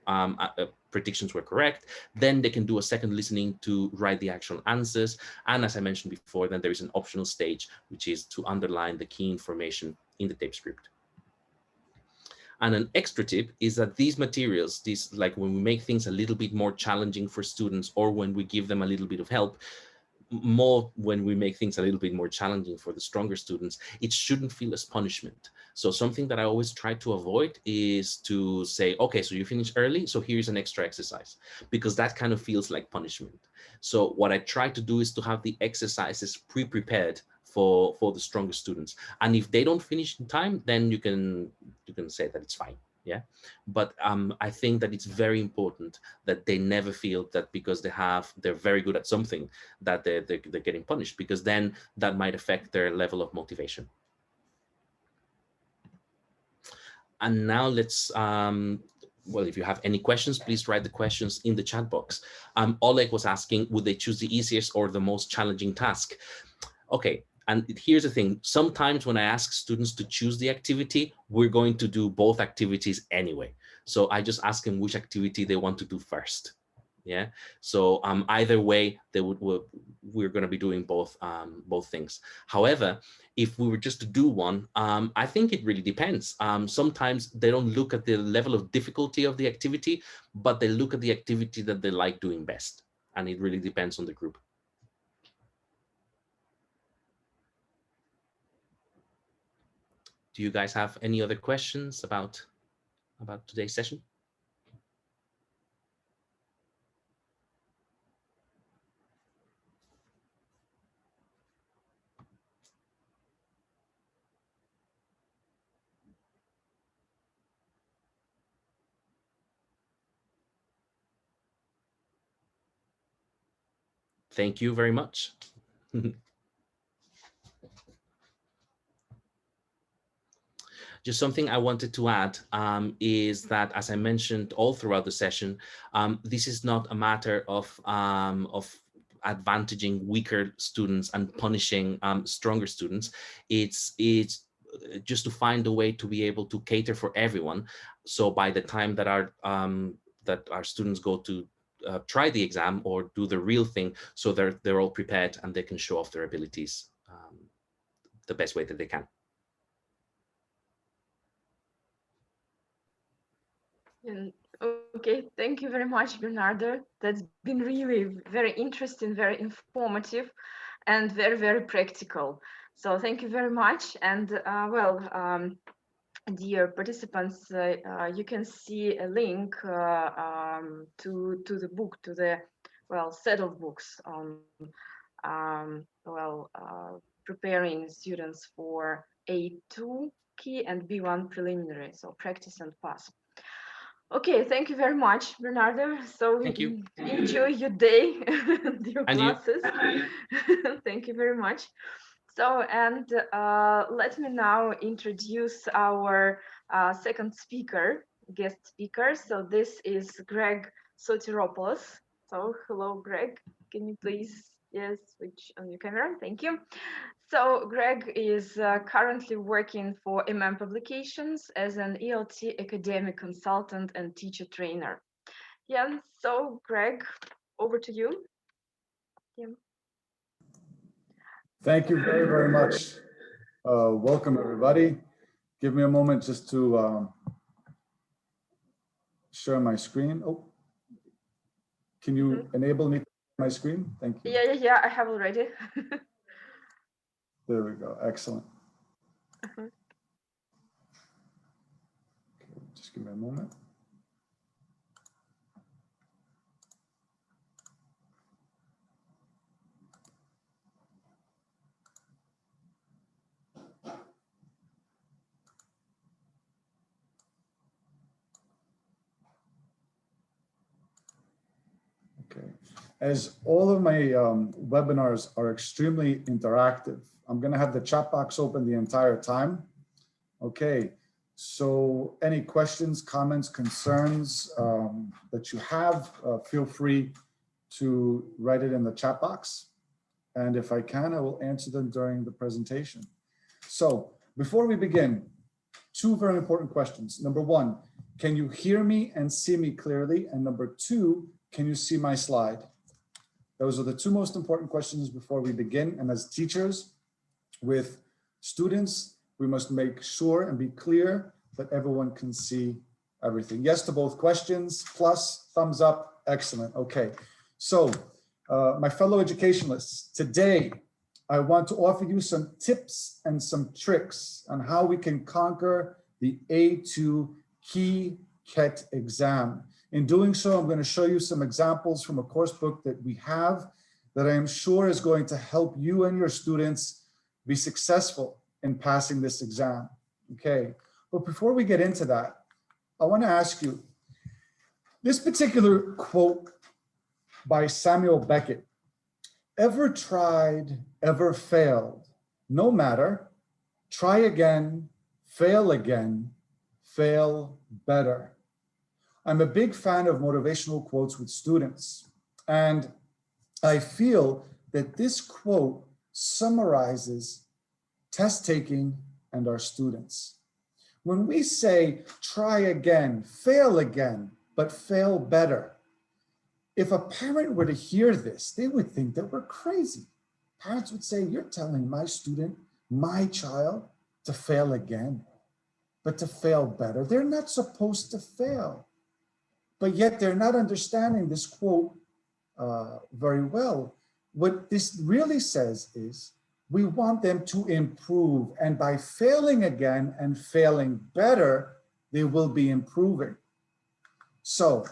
predictions were correct, then they can do a second listening to write the actual answers, and as I mentioned before, then there is an optional stage, which is to underline the key information in the tape script. And an extra tip is that these materials, like when we make things a little bit more challenging for students, or when we give them a little bit of help, more when we make things a little bit more challenging for the stronger students, it shouldn't feel as punishment. So something that I always try to avoid is to say, okay, so you finished early, so here's an extra exercise, because that kind of feels like punishment. So what I try to do is to have the exercises pre-prepared for the stronger students. And if they don't finish in time, then you can say that it's fine. Yeah, but I think that it's very important that they never feel that because they're very good at something that they're getting punished, because then that might affect their level of motivation. And now let's, well, if you have any questions, please write the questions in the chat box. Oleg was asking, would they choose the easiest or the most challenging task? Okay, and here's the thing. Sometimes when I ask students to choose the activity, we're going to do both activities anyway. So I just ask them which activity they want to do first. Yeah, so either way, we're going to be doing both things. However, if we were just to do one, I think it really depends. Sometimes they don't look at the level of difficulty of the activity, but they look at the activity that they like doing best. And it really depends on the group. Do you guys have any other questions about today's session? Thank you very much. Just something I wanted to add is that, as I mentioned all throughout the session, this is not a matter of advantaging weaker students and punishing stronger students. It's just to find a way to be able to cater for everyone. So by the time that our students go to try the exam or do the real thing, so they're all prepared and they can show off their abilities the best way that they can. Okay, thank you very much, Bernardo. That's been really very interesting, very informative, and very, very practical. So thank you very much. And dear participants, you can see a link to the book, to the set of books on preparing students for A2 key and B1 preliminary, so practice and pass. Okay, thank you very much, Bernardo. So Thank you. Enjoy your day and your And classes. Thank you very much. So, and let me now introduce our second speaker, guest speaker. So this is Gregg Sotiropoulos. So hello, Gregg. Can you please, yes, switch on your camera? Thank you. So Gregg is currently working for Publications as an ELT academic consultant and teacher trainer. Yeah, so Gregg, over to you. Yeah. Thank you very, very much. Welcome, everybody. Give me a moment just to share my screen. Oh, can you enable me to share my screen? Thank you. Yeah, I have already. There we go. Excellent. Okay, just give me a moment. Okay. As all of my webinars are extremely interactive, I'm going to have the chat box open the entire time. Okay, so any questions, comments, concerns that you have, feel free to write it in the chat box. And if I can, I will answer them during the presentation. So before we begin, two very important questions. Number one, can you hear me and see me clearly? And number two, can you see my slide? Those are the two most important questions before we begin. And as teachers with students, we must make sure and be clear that everyone can see everything. Yes to both questions, plus, thumbs up, excellent. Okay, so my fellow educationalists, today I want to offer you some tips and some tricks on how we can conquer the A2 KET exam. In doing so, I'm going to show you some examples from a course book that we have that I am sure is going to help you and your students be successful in passing this exam. Okay, but before we get into that, I want to ask you, this particular quote by Samuel Beckett, ever tried, ever failed, no matter, try again, fail better. I'm a big fan of motivational quotes with students, and I feel that this quote summarizes test taking and our students. When we say try again, but fail better, if a parent were to hear this, they would think that we're crazy. Parents would say, you're telling my student, my child, to fail again, but to fail better. They're not supposed to fail. But yet they're not understanding this quote very well. What this really says is, we want them to improve, and by failing again and failing better, they will be improving. So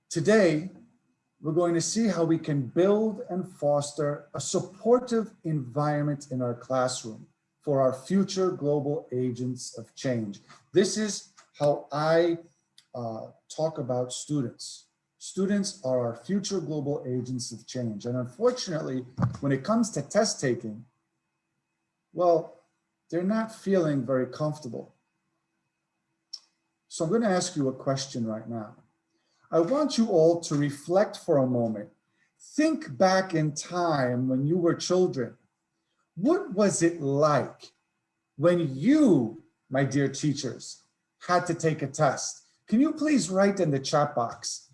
today, we're going to see how we can build and foster a supportive environment in our classroom for our future global agents of change. This is how I talk about students. Students are our future global agents of change. And unfortunately, when it comes to test taking, well, they're not feeling very comfortable. So I'm going to ask you a question right now. I want you all to reflect for a moment. Think back in time when you were children. What was it like when you, my dear teachers, had to take a test? Can you please write in the chat box,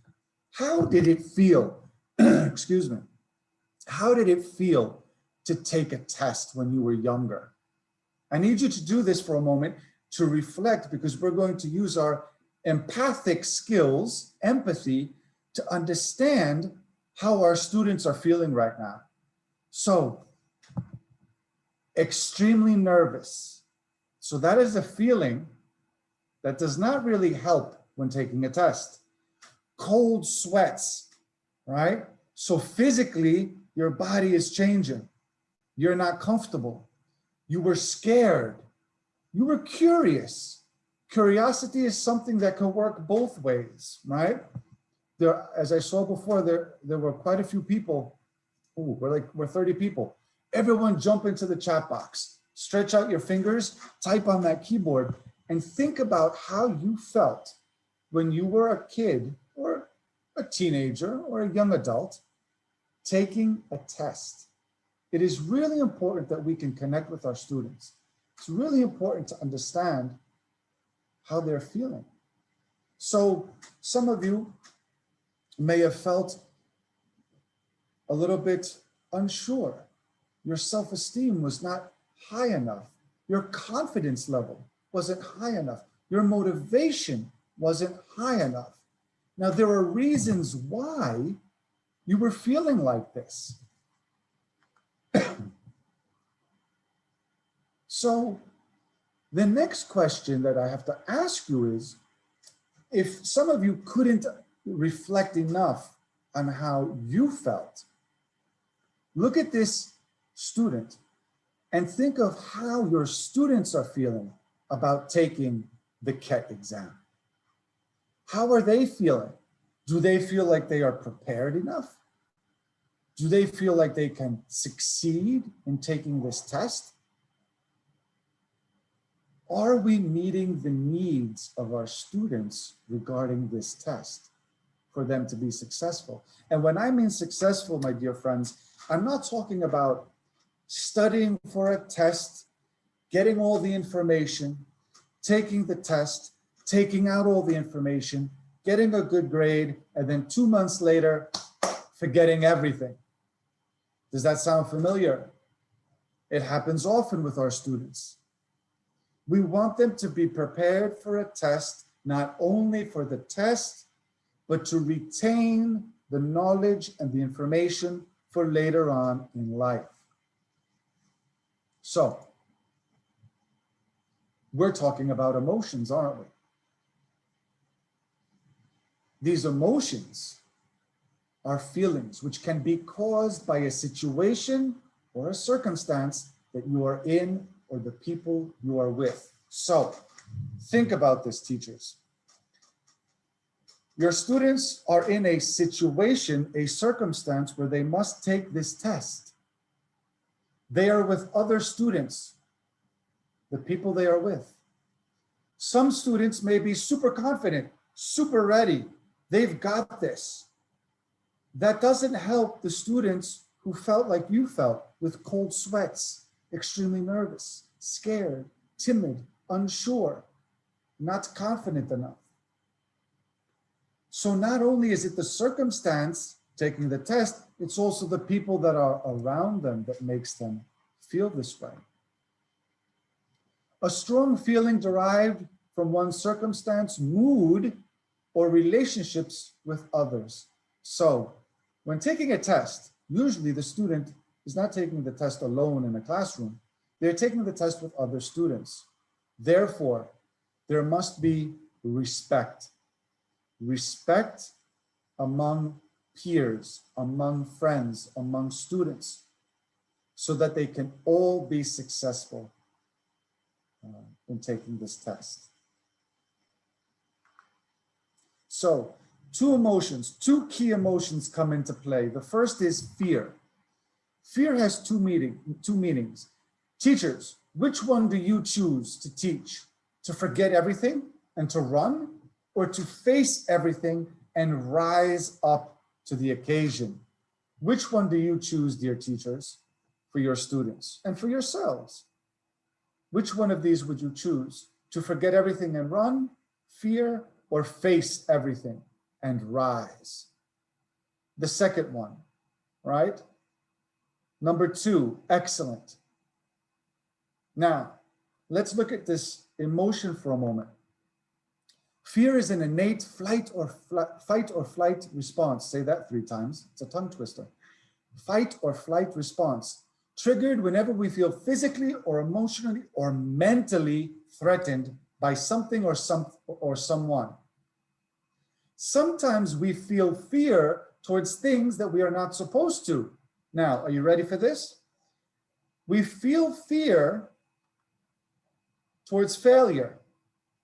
how did it feel? Excuse me. How did it feel to take a test when you were younger? I need you to do this for a moment to reflect, because we're going to use our empathic skills, empathy, to understand how our students are feeling right now. So, extremely nervous. So that is a feeling that does not really help when taking a test. Cold sweats, right? So physically, your body is changing. You're not comfortable. You were scared. You were curious. Curiosity is something that can work both ways, right? There, as I saw before, there were quite a few people. Ooh, we're 30 people. Everyone jump into the chat box. Stretch out your fingers, type on that keyboard, and think about how you felt when you were a kid or a teenager or a young adult taking a test. It is really important that we can connect with our students. It's really important to understand how they're feeling. So some of you may have felt a little bit unsure. Your self-esteem was not high enough. Your confidence level wasn't high enough. Your motivation wasn't high enough. Now, there are reasons why you were feeling like this. So the next question that I have to ask you is, if some of you couldn't reflect enough on how you felt, look at this student and think of how your students are feeling about taking the KET exam. How are they feeling? Do they feel like they are prepared enough? Do they feel like they can succeed in taking this test? Are we meeting the needs of our students regarding this test for them to be successful? And when I mean successful, my dear friends, I'm not talking about studying for a test, getting all the information, taking the test, taking out all the information, getting a good grade, and then 2 months later, forgetting everything. Does that sound familiar? It happens often with our students. We want them to be prepared for a test, not only for the test, but to retain the knowledge and the information for later on in life. So, we're talking about emotions, aren't we? These emotions are feelings which can be caused by a situation or a circumstance that you are in or the people you are with. So Think about this, teachers. Your students are in a situation, a circumstance where they must take this test. They are with other students, the people they are with. Some students may be super confident, super ready. They've got this. That doesn't help the students who felt like you felt, with cold sweats, extremely nervous, scared, timid, unsure, not confident enough. So not only is it the circumstance taking the test, it's also the people that are around them that makes them feel this way. A strong feeling derived from one's circumstance, mood, or relationships with others. So when taking a test, usually the student is not taking the test alone in a classroom. They're taking the test with other students. Therefore, there must be respect. Respect among peers, among friends, among students, so that they can all be successful in taking this test. So, two key emotions come into play. The first is fear. Fear has two meanings. Teachers, which one do you choose to teach? To forget everything and to run, or to face everything and rise up to the occasion? Which one do you choose, dear teachers, for your students and for yourselves? Which one of these would you choose? To forget everything and run, fear, or face everything and rise? The second one, right? Number two, excellent. Now, let's look at this emotion for a moment. Fear is an innate fight or flight response. Say that 3 times. It's a tongue twister. Fight or flight response, triggered whenever we feel physically or emotionally or mentally threatened by something or someone. Sometimes we feel fear towards things that we are not supposed to. Now, are you ready for this? We feel fear towards failure,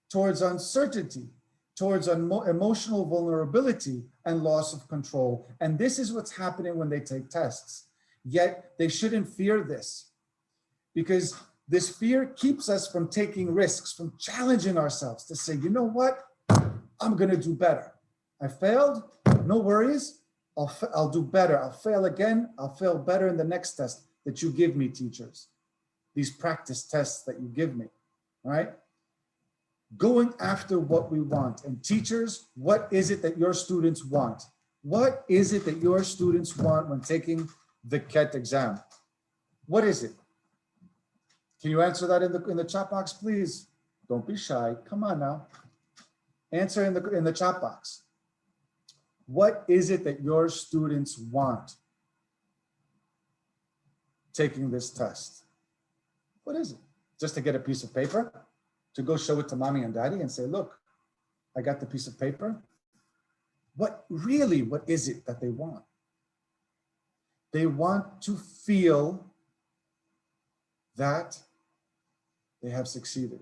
towards uncertainty, towards emotional vulnerability and loss of control. And this is what's happening when they take tests. Yet they shouldn't fear this, because this fear keeps us from taking risks, from challenging ourselves to say, you know what, I'm gonna do better. I failed, no worries, I'll do better. I'll fail again, I'll fail better in the next test that you give me, teachers. These practice tests that you give me, right? Going after what we want. And teachers, what is it that your students want? What is it that your students want when taking the KET exam? What is it? Can you answer that in the chat box, please? Don't be shy. Come on now. Answer in the chat box. What is it that your students want taking this test? What is it? Just to get a piece of paper? To go show it to mommy and daddy and say, look, I got the piece of paper? What is it that they want? They want to feel that they have succeeded.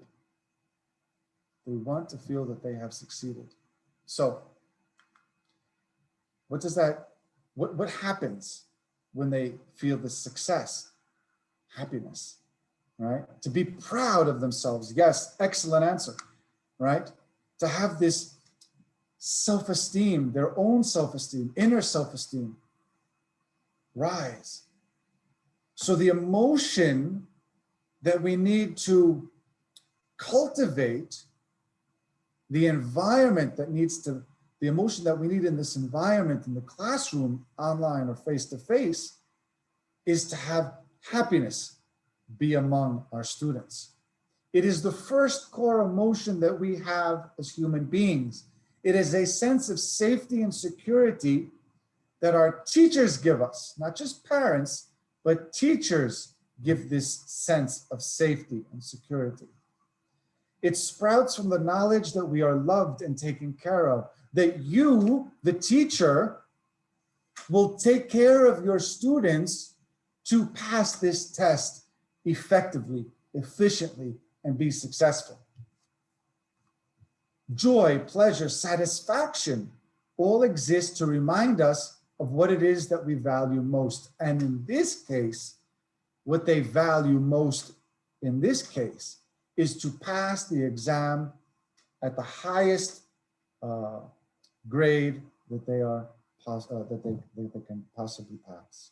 They want to feel that they have succeeded. So what happens when they feel the success? Happiness, right? To be proud of themselves. Yes, excellent answer, right? To have this self-esteem, their own self-esteem, inner self-esteem rise. So the emotion that we need to cultivate, the environment that needs to, the emotion that we need in this environment, in the classroom, online or face-to-face, is to have happiness be among our students. It is the first core emotion that we have as human beings. It is a sense of safety and security that our teachers give us, not just parents, but teachers give this sense of safety and security. It sprouts from the knowledge that we are loved and taken care of, that you, the teacher, will take care of your students to pass this test effectively, efficiently, and be successful. joy, pleasure, satisfaction all exist to remind us of what it is that we value most. And in this case, what they value most in this case is to pass the exam at the highest grade that they are that they can possibly pass.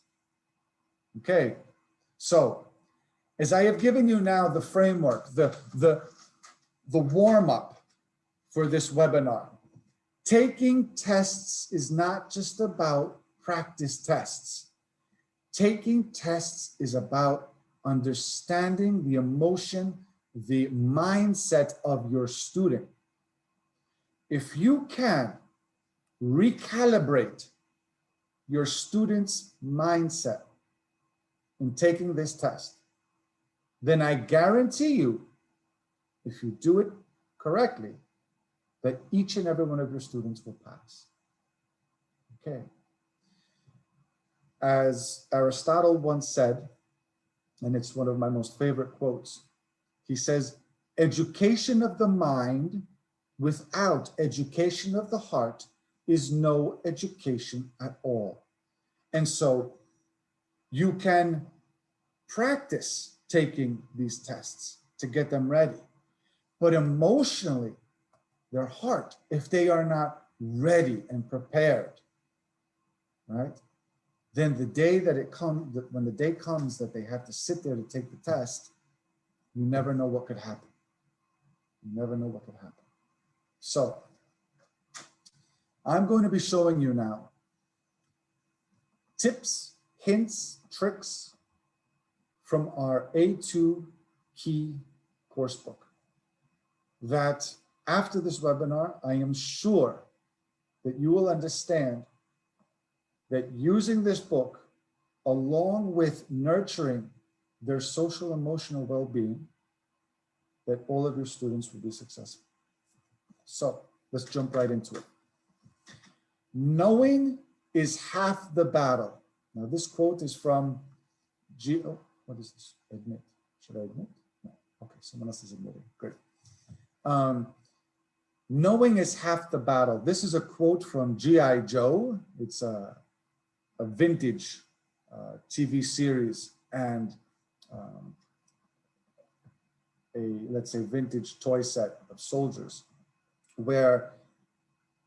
Okay, so as I have given you now the framework, the warm-up for this webinar, taking tests is not just about practice tests. Taking tests is about understanding the emotion, the mindset of your student. If you can recalibrate your student's mindset in taking this test, then I guarantee you, if you do it correctly, that each and every one of your students will pass. Okay. As Aristotle once said, and it's one of my most favorite quotes, he says, education of the mind without education of the heart is no education at all. And so you can practice taking these tests to get them ready, but emotionally, their heart, if they are not ready and prepared, right? Then the day that it comes, when the day comes that they have to sit there to take the test, you never know what could happen. You never know what could happen. So I'm going to be showing you now tips, hints, tricks from our A2 Key course book that after this webinar, I am sure that you will understand that using this book, along with nurturing their social emotional well-being, that all of your students will be successful. So let's jump right into it. Knowing is half the battle. Now this quote is from what is this? Admit. Should I admit? No. Okay, someone else is admitting. Great. Knowing is half the battle. This is a quote from G.I. Joe. It's a vintage TV series and let's say, vintage toy set of soldiers, where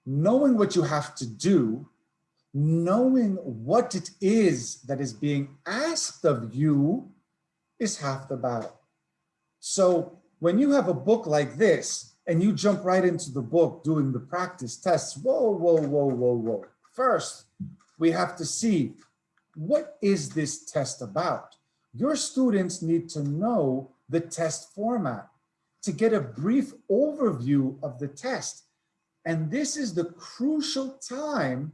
knowing what you have to do, knowing what it is that is being asked of you is half the battle. So when you have a book like this and you jump right into the book doing the practice tests, whoa, whoa, whoa, whoa, whoa. First, we have to see, what is this test about? Your students need to know the test format to get a brief overview of the test. And this is the crucial time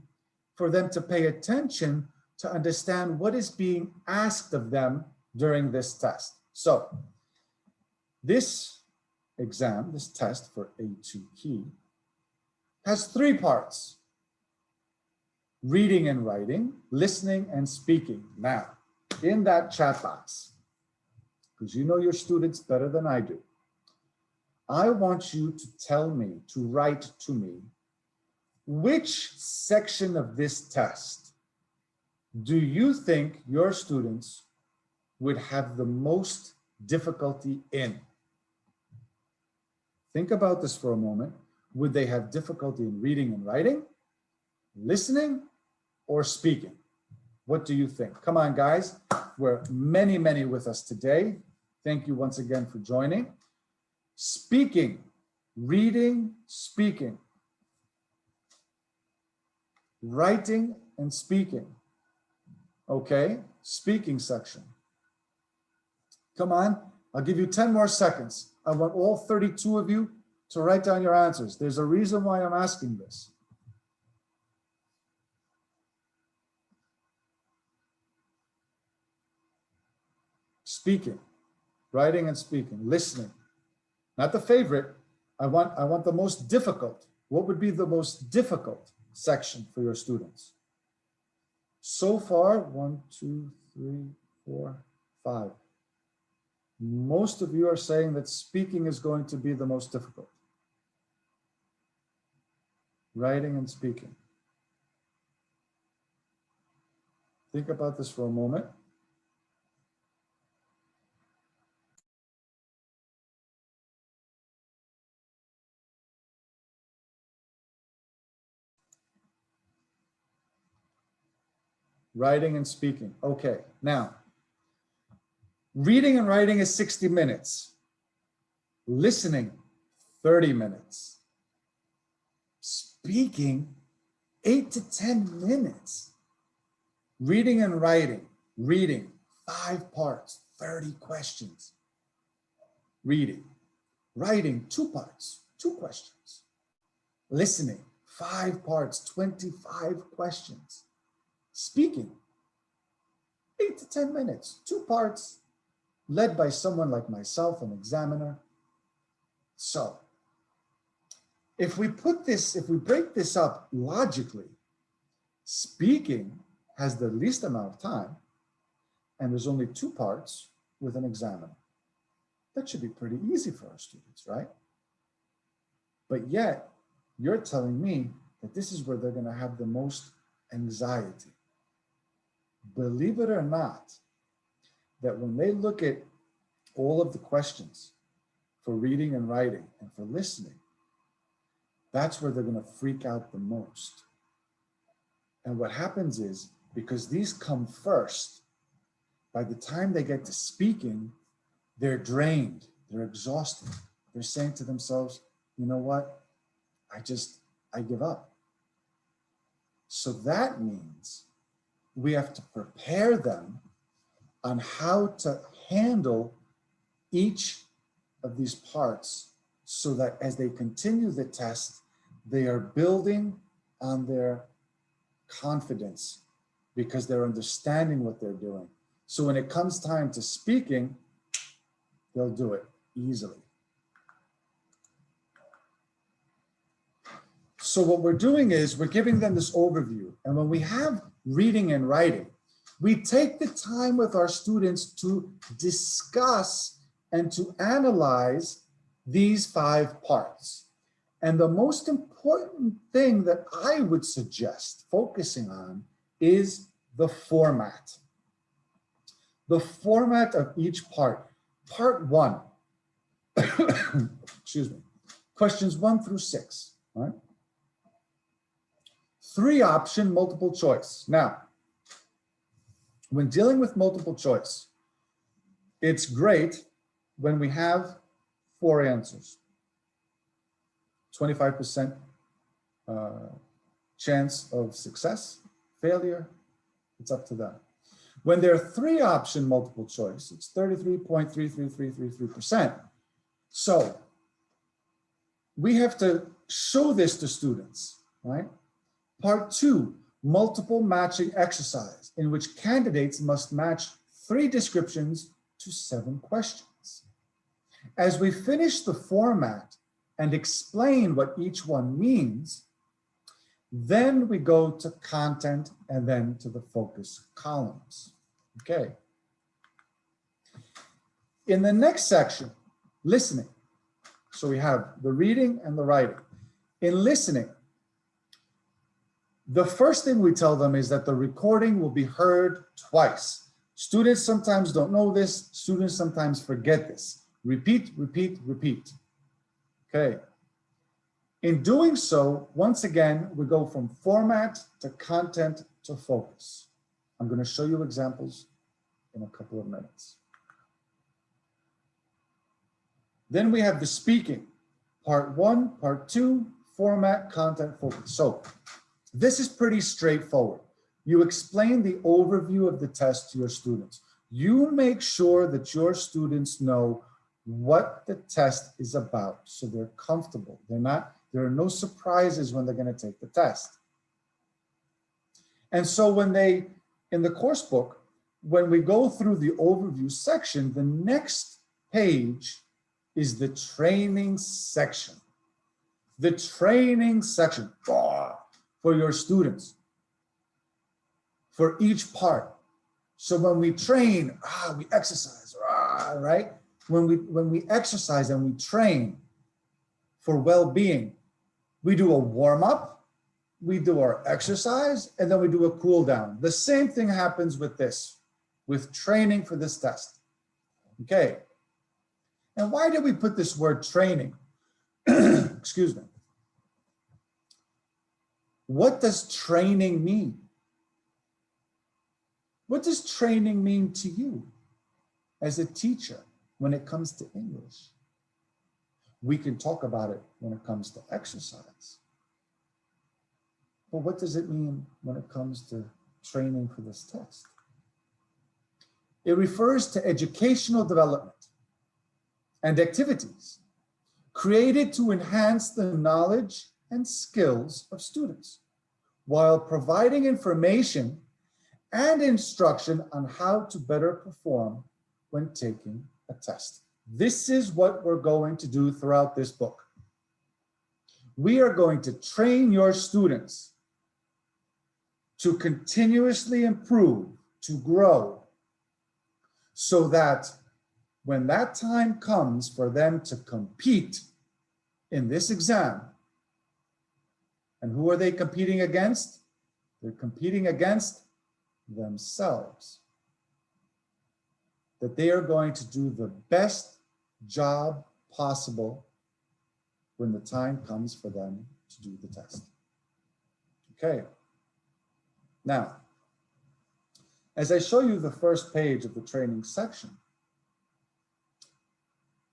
for them to pay attention to understand what is being asked of them during this test. So this exam, this test for A2 Key, has 3 parts: reading and writing, listening and speaking. Now, in that chat box, because you know your students better than I do, I want you to tell me, to write to me, which section of this test do you think your students would have the most difficulty in? Think about this for a moment. Would they have difficulty in reading and writing, listening, or speaking? What do you think? Come on, guys. We're many, many with us today. Thank you once again for joining. Speaking, reading, speaking, writing and speaking. Okay, speaking section. Come on, I'll give you 10 more seconds. I want all 32 of you to write down your answers. There's a reason why I'm asking this. Speaking, writing and speaking, listening. Not the favorite. I want the most difficult. What would be the most difficult section for your students? So far, 1, 2, 3, 4, 5. Most of you are saying that speaking is going to be the most difficult. writing and speaking. Think about this for a moment. Writing and speaking. Okay, now, reading and writing is 60 minutes. Listening, 30 minutes. Speaking, 8 to 10 minutes. Reading and writing, reading, 5 parts, 30 questions. Reading, writing, 2 parts, 2 questions. Listening, 5 parts, 25 questions. Speaking, 8 to 10 minutes, 2 parts, led by someone like myself, an examiner. So, if we break this up logically, speaking has the least amount of time, and there's only 2 parts with an examiner. That should be pretty easy for our students, right? But yet, you're telling me that this is where they're going to have the most anxiety. Believe it or not, that when they look at all of the questions for reading and writing and for listening, that's where they're going to freak out the most. And what happens is, because these come first, by the time they get to speaking, they're drained, they're exhausted. They're saying to themselves, you know what? I give up. So that means we have to prepare them on how to handle each of these parts so that as they continue the test, they are building on their confidence because they're understanding what they're doing. So when it comes time to speaking, they'll do it easily. So what we're doing is we're giving them this overview. And when we have reading and writing, we take the time with our students to discuss and to analyze these 5 parts. And the most important thing that I would suggest focusing on is the format. The format of each part. Part 1, excuse me, questions 1 through 6, right? 3-option multiple choice. Now, when dealing with multiple choice, it's great when we have 4 answers. 25% chance of success, failure, it's up to them. When they're 3-option multiple choice, it's 33.33333%. So we have to show this to students, right? Part 2, multiple matching exercise, in which candidates must match 3 descriptions to 7 questions. As we finish the format and explain what each one means, then we go to content and then to the focus columns. Okay. In the next section, listening. So we have the reading and the writing. In listening, the first thing we tell them is that the recording will be heard twice. Students sometimes don't know this. Students sometimes forget this. Repeat, repeat, repeat. Okay. In doing so, once again, we go from format to content to focus. I'm going to show you examples in a couple of minutes. Then we have the speaking. Part 1, part 2, format, content, focus. So this is pretty straightforward. You explain the overview of the test to your students. You make sure that your students know what the test is about, so they're comfortable. There are no surprises when they're going to take the test. And so when in the course book, when we go through the overview section, the next page is the training section. The training section for your students, for each part. So when we train, we exercise, right? When we exercise and we train for well-being, we do a warm-up, we do our exercise, and then we do a cool down. The same thing happens with this, with training for this test. Okay. And why did we put this word training? Excuse me. What does training mean? What does training mean to you as a teacher when it comes to English? We can talk about it when it comes to exercise. But what does it mean when it comes to training for this test? It refers to educational development and activities created to enhance the knowledge and skills of students while providing information and instruction on how to better perform when taking a test. This is what we're going to do throughout this book. We are going to train your students to continuously improve, to grow, so that when that time comes for them to compete in this exam, and who are they competing against? They're competing against themselves. That they are going to do the best job possible when the time comes for them to do the test. Okay. Now, as I show you the first page of the training section,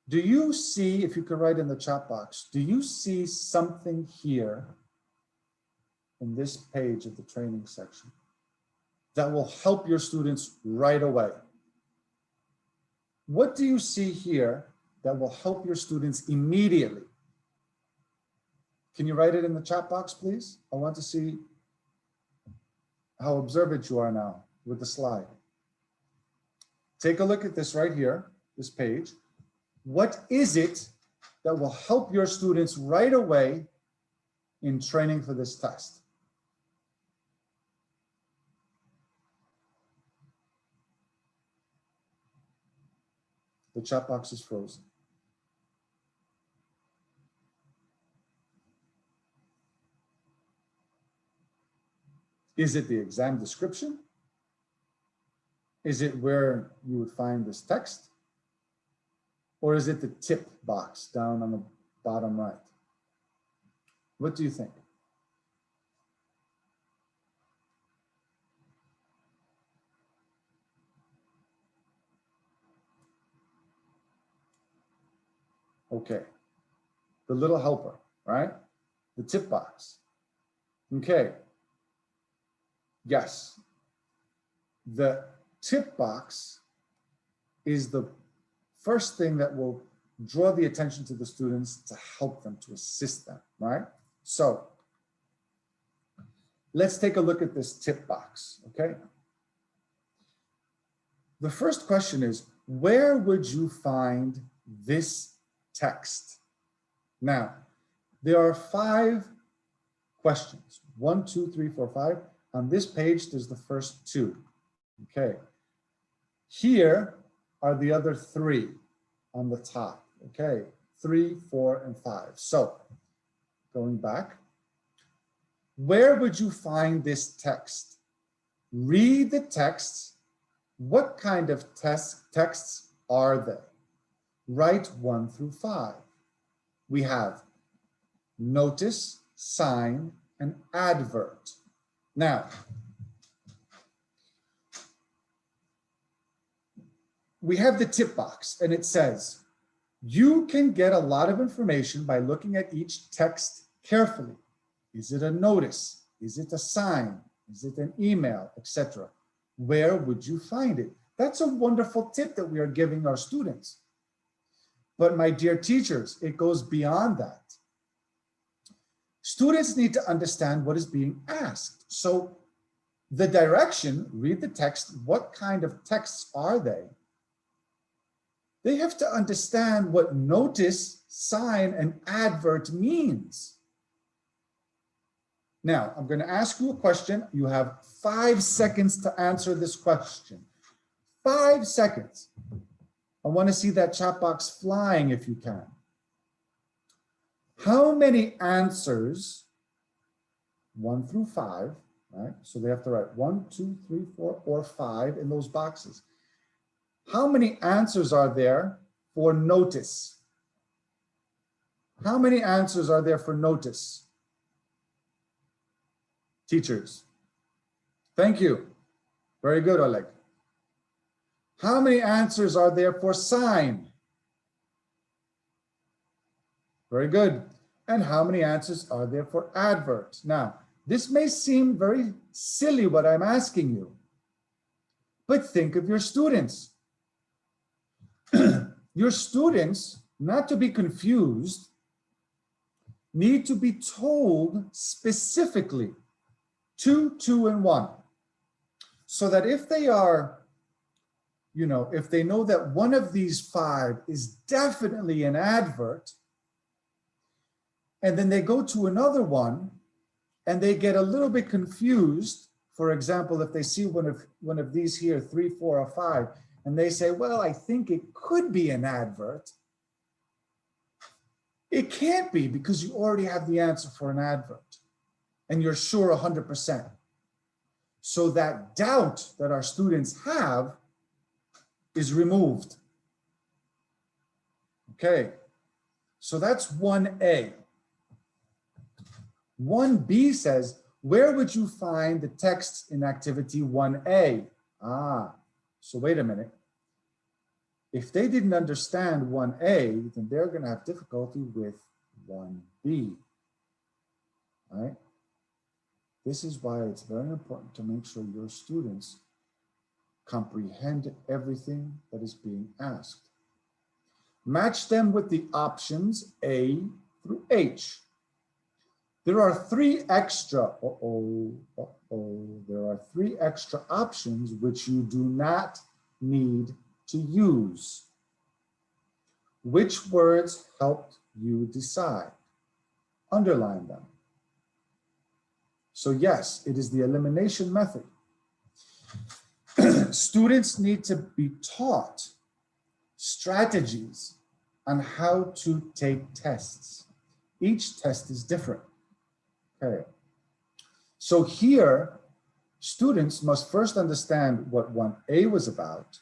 do you see, if you could write in the chat box, do you see something here in this page of the training section that will help your students right away? What do you see here that will help your students immediately? Can you write it in the chat box, please? I want to see how observant you are now with the slide. Take a look at this right here, this page. What is it that will help your students right away in training for this test? The chat box is frozen. Is it the exam description? Is it where you would find this text? Or is it the tip box down on the bottom right? What do you think? Okay, the little helper, right? The tip box. Okay, yes, the tip box is the first thing that will draw the attention to the students to help them, to assist them, right? So let's take a look at this tip box, okay? The first question is, where would you find this text? Now, there are 5 questions. 1, 2, 3, 4, 5. On this page, there's the first 2. Okay. Here are the other 3 on the top. Okay. 3, 4, and 5. So going back, where would you find this text? Read the texts. What kind of texts are they? Write 1 through 5. We have notice, sign, and advert. Now, we have the tip box, and it says, you can get a lot of information by looking at each text carefully. Is it a notice? Is it a sign? Is it an email, etc.? Where would you find it? That's a wonderful tip that we are giving our students. But my dear teachers, it goes beyond that. Students need to understand what is being asked. So the direction, read the text, what kind of texts are they? They have to understand what notice, sign, and advert means. Now, I'm going to ask you a question. You have 5 seconds to answer this question. 5 seconds. I want to see that chat box flying if you can. How many answers 1 through 5, right? So they have to write 1, 2, 3, 4, or 5 in those boxes. How many answers are there for notice? How many answers are there for notice? Teachers. Thank you. Very good, Oleg. How many answers are there for sign? Very good. And how many answers are there for advert? Now, this may seem very silly what I'm asking you, but think of your students. Your students, not to be confused, need to be told specifically 2, 2, and 1. So that if they are, if they know that one of these 5 is definitely an advert, and then they go to another one and they get a little bit confused. For example, if they see one of these here, 3, 4, or 5, and they say, well, I think it could be an advert. It can't be because you already have the answer for an advert and you're sure 100%. So that doubt that our students have is removed. Okay, so that's 1A. 1B says, where would you find the text in activity 1A? So wait a minute. If they didn't understand 1A, then they're going to have difficulty with 1B, right? This is why it's very important to make sure your students comprehend everything that is being asked. Match them with the options A through H. There are 3 extra, there are 3 extra options which you do not need to use. Which words helped you decide? Underline them. So yes, it is the elimination method. Students need to be taught strategies on how to take tests. Each test is different. Okay. So here, students must first understand what 1A was about,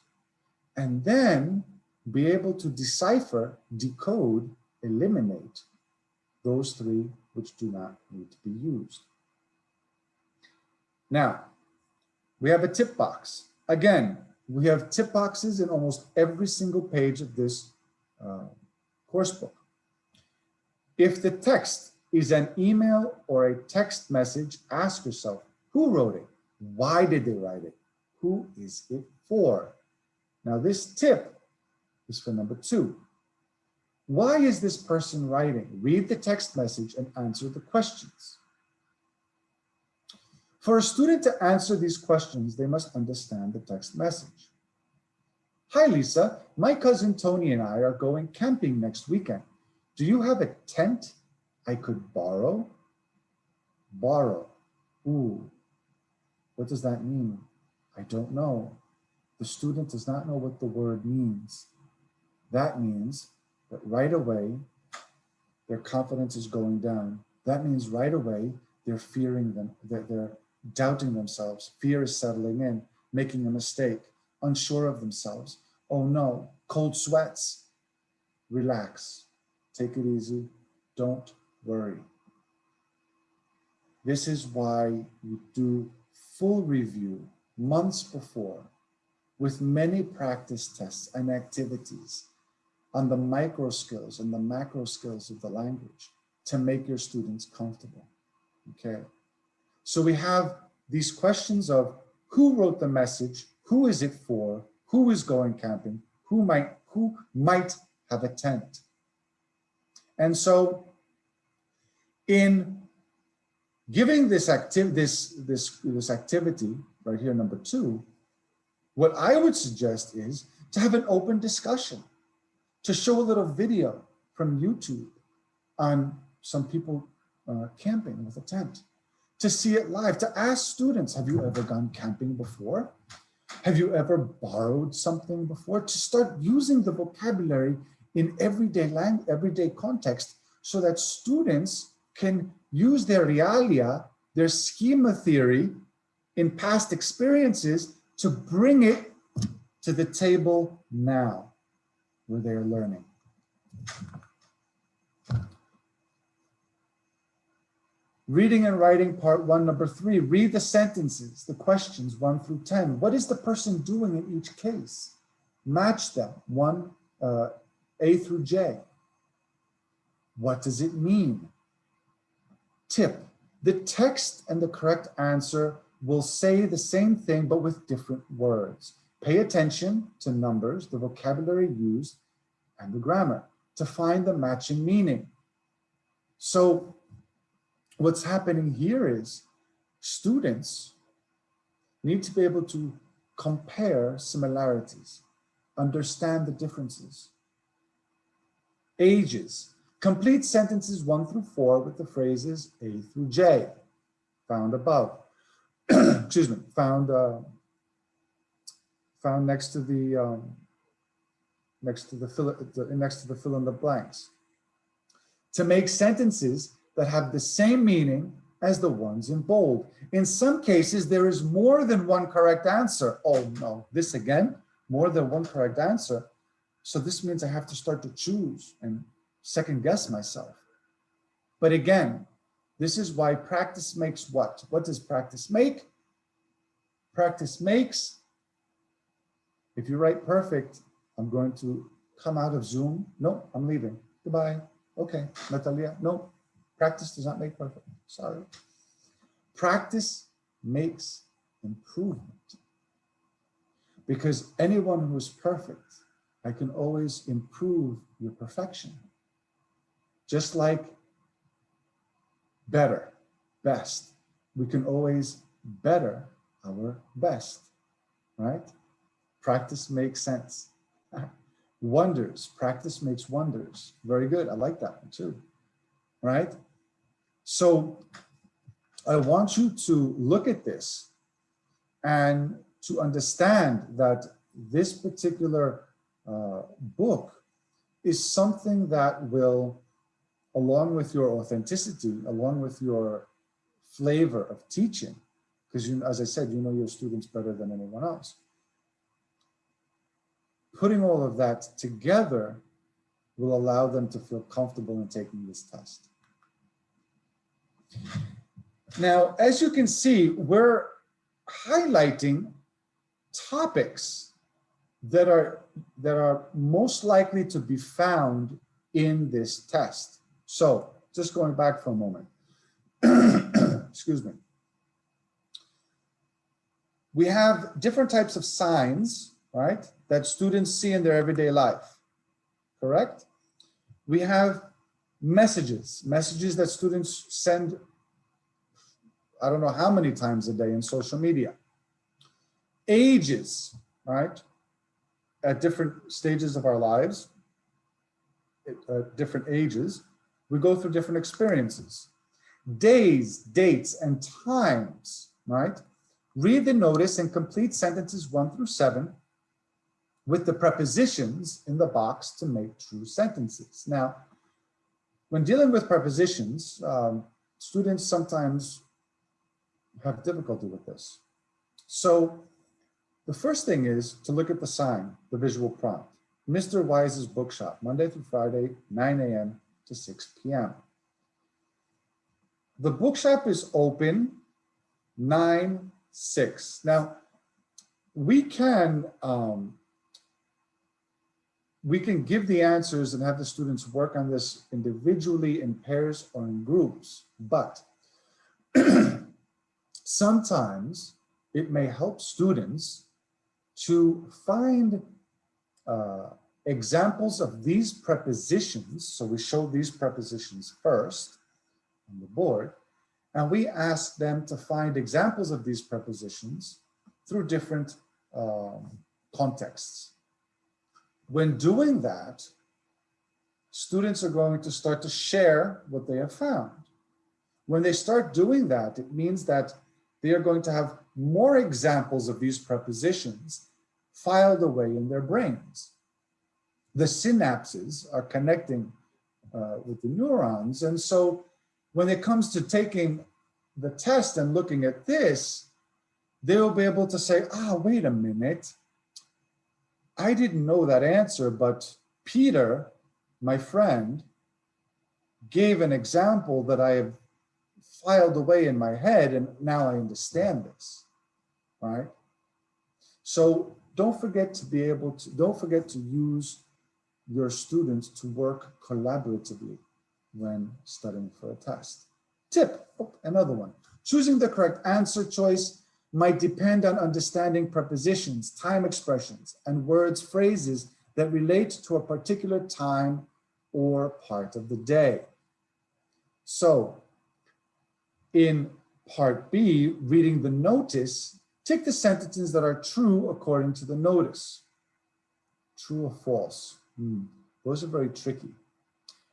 and then be able to decipher, decode, eliminate those 3 which do not need to be used. Now, we have a tip box. Again, we have tip boxes in almost every single page of this course book. If the text is an email or a text message, ask yourself, who wrote it? Why did they write it? Who is it for? Now this tip is for number 2. Why is this person writing? Read the text message and answer the questions. For a student to answer these questions, they must understand the text message. Hi, Lisa. My cousin Tony and I are going camping next weekend. Do you have a tent I could borrow? Borrow. Ooh, what does that mean? I don't know. The student does not know what the word means. That means that right away, their confidence is going down. That means right away, they're fearing them, they're doubting themselves. Fear is settling in, making a mistake, unsure of themselves. Oh no, cold sweats. Relax, take it easy, don't worry. This is why you do full review months before with many practice tests and activities on the micro skills and the macro skills of the language to make your students comfortable, okay? So we have these questions of who wrote the message, who is it for, who is going camping, who might have a tent. And so in giving this activity right here, number 2, what I would suggest is to have an open discussion, to show a little video from YouTube on some people camping with a tent, to see it live, to ask students, have you ever gone camping before? Have you ever borrowed something before? To start using the vocabulary in everyday context so that students can use their realia their schema theory in past experiences to bring it to the table now where they are learning. Reading and writing part 1, number 3, read the sentences, the questions 1 through 10. What is the person doing in each case? Match them, A through J. What does it mean? Tip, the text and the correct answer will say the same thing, but with different words. Pay attention to numbers, the vocabulary used, and the grammar to find the matching meaning. So what's happening here is students need to be able to compare similarities, understand the differences. Ages, complete sentences 1 through 4 with the phrases A through J, found above. Excuse me, found next to the fill in the blanks. To make sentences that have the same meaning as the ones in bold. In some cases, there is more than one correct answer. Oh no, this again, more than one correct answer. So this means I have to start to choose and second guess myself. But again, this is why practice makes what? What does practice make? Practice makes, if you write perfect, I'm going to come out of Zoom. No, I'm leaving. Goodbye. Okay, Natalia, no. Practice does not make perfect, sorry. Practice makes improvement. Because anyone who is perfect, I can always improve your perfection. Just like better, best, we can always better our best, right? Practice makes sense. Wonders, practice makes wonders. Very good, I like that one too, right? So I want you to look at this and to understand that this particular book is something that will, along with your authenticity, along with your flavor of teaching, because you, as I said, you know your students better than anyone else. Putting all of that together will allow them to feel comfortable in taking this test. Now, as you can see, we're highlighting topics that are most likely to be found in this test. So just going back for a moment, excuse me. We have different types of signs, right, that students see in their everyday life, correct? We have messages that students send, I don't know how many times a day in social media. Ages, right? At different stages of our lives, at different ages, we go through different experiences. Days, dates, and times, right? Read the notice and complete sentences 1 through 7 with the prepositions in the box to make true sentences. Now, when dealing with prepositions, students sometimes have difficulty with this. So the first thing is to look at the sign, the visual prompt. Mr. Wise's Bookshop, Monday through Friday, 9 a.m. to 6 p.m. The bookshop is open 9-6. Now, we can give the answers and have the students work on this individually in pairs or in groups, but sometimes it may help students to find examples of these prepositions. So we show these prepositions first on the board, and we ask them to find examples of these prepositions through different contexts. When doing that, students are going to start to share what they have found. When they start doing that, it means that they are going to have more examples of these prepositions filed away in their brains. The synapses are connecting with the neurons, and so when it comes to taking the test and looking at this, they'll be able to say, wait a minute. I didn't know that answer, but Peter, my friend, gave an example that I have filed away in my head, and now I understand this, right? So don't forget to use your students to work collaboratively when studying for a test. Tip, another one. Choosing the correct answer choice might depend on understanding prepositions, time expressions, and words, phrases that relate to a particular time or part of the day. So in part B, reading the notice, take the sentences that are true according to the notice. True or false? Those are very tricky.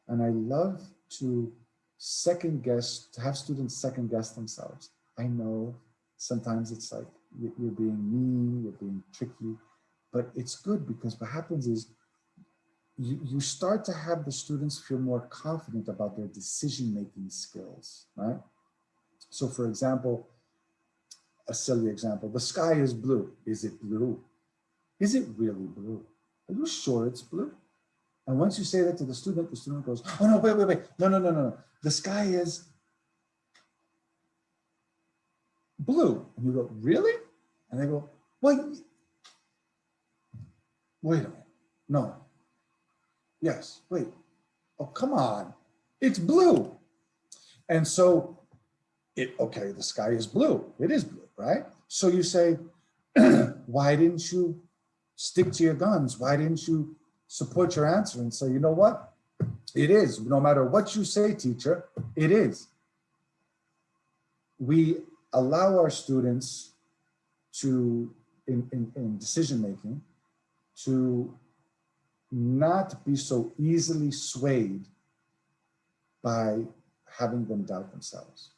And I love to have students second guess themselves. I know sometimes it's like you're being mean, you're being tricky, but it's good because what happens is you start to have the students feel more confident about their decision-making skills, right? So for example, a silly example, the sky is blue. Is it blue? Is it really blue? Are you sure it's blue? And once you say that to the student goes, oh no, wait. No. The sky is blue. And you go, really? And they go, wait a minute. No. Yes, wait. Oh, come on. It's blue. And so the sky is blue. It is blue, right? So you say, why didn't you stick to your guns? Why didn't you support your answer and say, you know what? It is. No matter what you say, teacher, it is. We allow our students to, in decision-making, to not be so easily swayed by having them doubt themselves.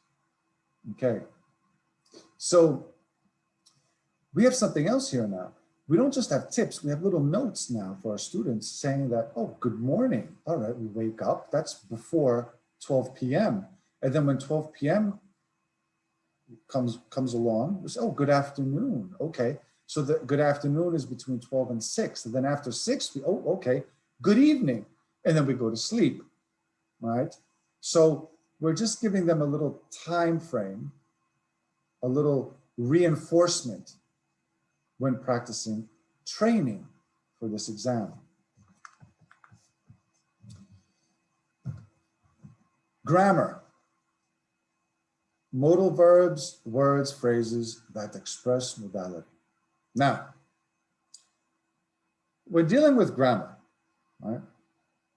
Okay. So we have something else here now. We don't just have tips, we have little notes now for our students saying that, oh, good morning. All right, we wake up, that's before 12 p.m. And then when 12 p.m. comes along, we say, oh, good afternoon. Okay, so the good afternoon is between 12 and 6. And then after 6, okay, good evening. And then we go to sleep, right? So we're just giving them a little time frame, a little reinforcement when practicing training for this exam. Grammar. Modal verbs, words, phrases that express modality. Now, we're dealing with grammar, right?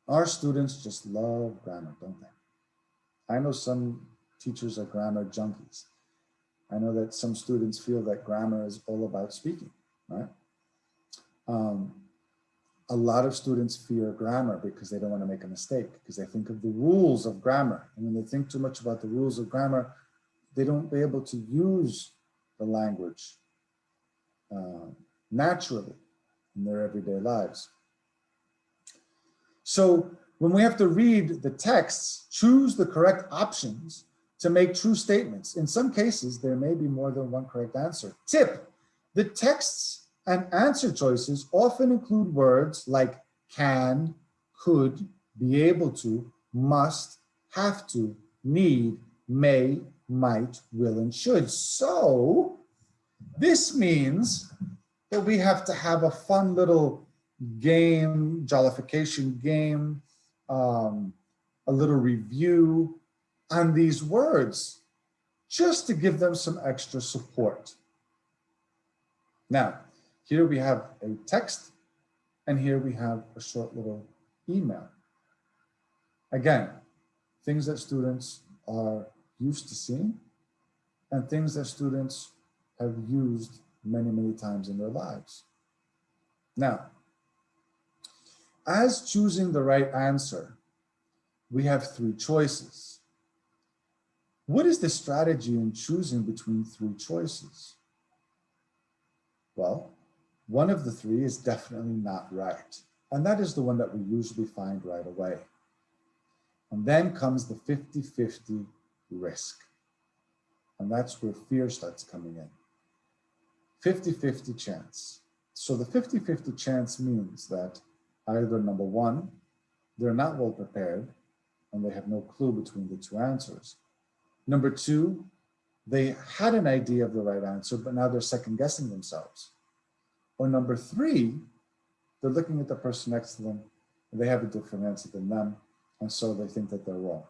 Our students just love grammar, don't they? I know some teachers are grammar junkies. I know that some students feel that grammar is all about speaking, right? A lot of students fear grammar because they don't want to make a mistake, because they think of the rules of grammar. And when they think too much about the rules of grammar, they don't be able to use the language naturally in their everyday lives. So when we have to read the texts, choose the correct options to make true statements. In some cases, there may be more than one correct answer. Tip, the texts and answer choices often include words like can, could, be able to, must, have to, need, may, might, will, and should. So this means that we have to have a fun little game, jollification game, a little review on these words, just to give them some extra support. Now, here we have a text, and here we have a short little email. Again, things that students are used to seeing, and things that students have used many, many times in their lives. Now, as choosing the right answer, we have 3 choices. What is the strategy in choosing between 3 choices? Well, one of the 3 is definitely not right. And that is the one that we usually find right away. And then comes the 50-50 risk. And that's where fear starts coming in. 50-50 chance. So the 50-50 chance means that either number one, they're not well prepared and they have no clue between the two answers. Number two, they had an idea of the right answer, but now they're second guessing themselves. Or number three, they're looking at the person next to them and they have a different answer than them. And so they think that they're wrong.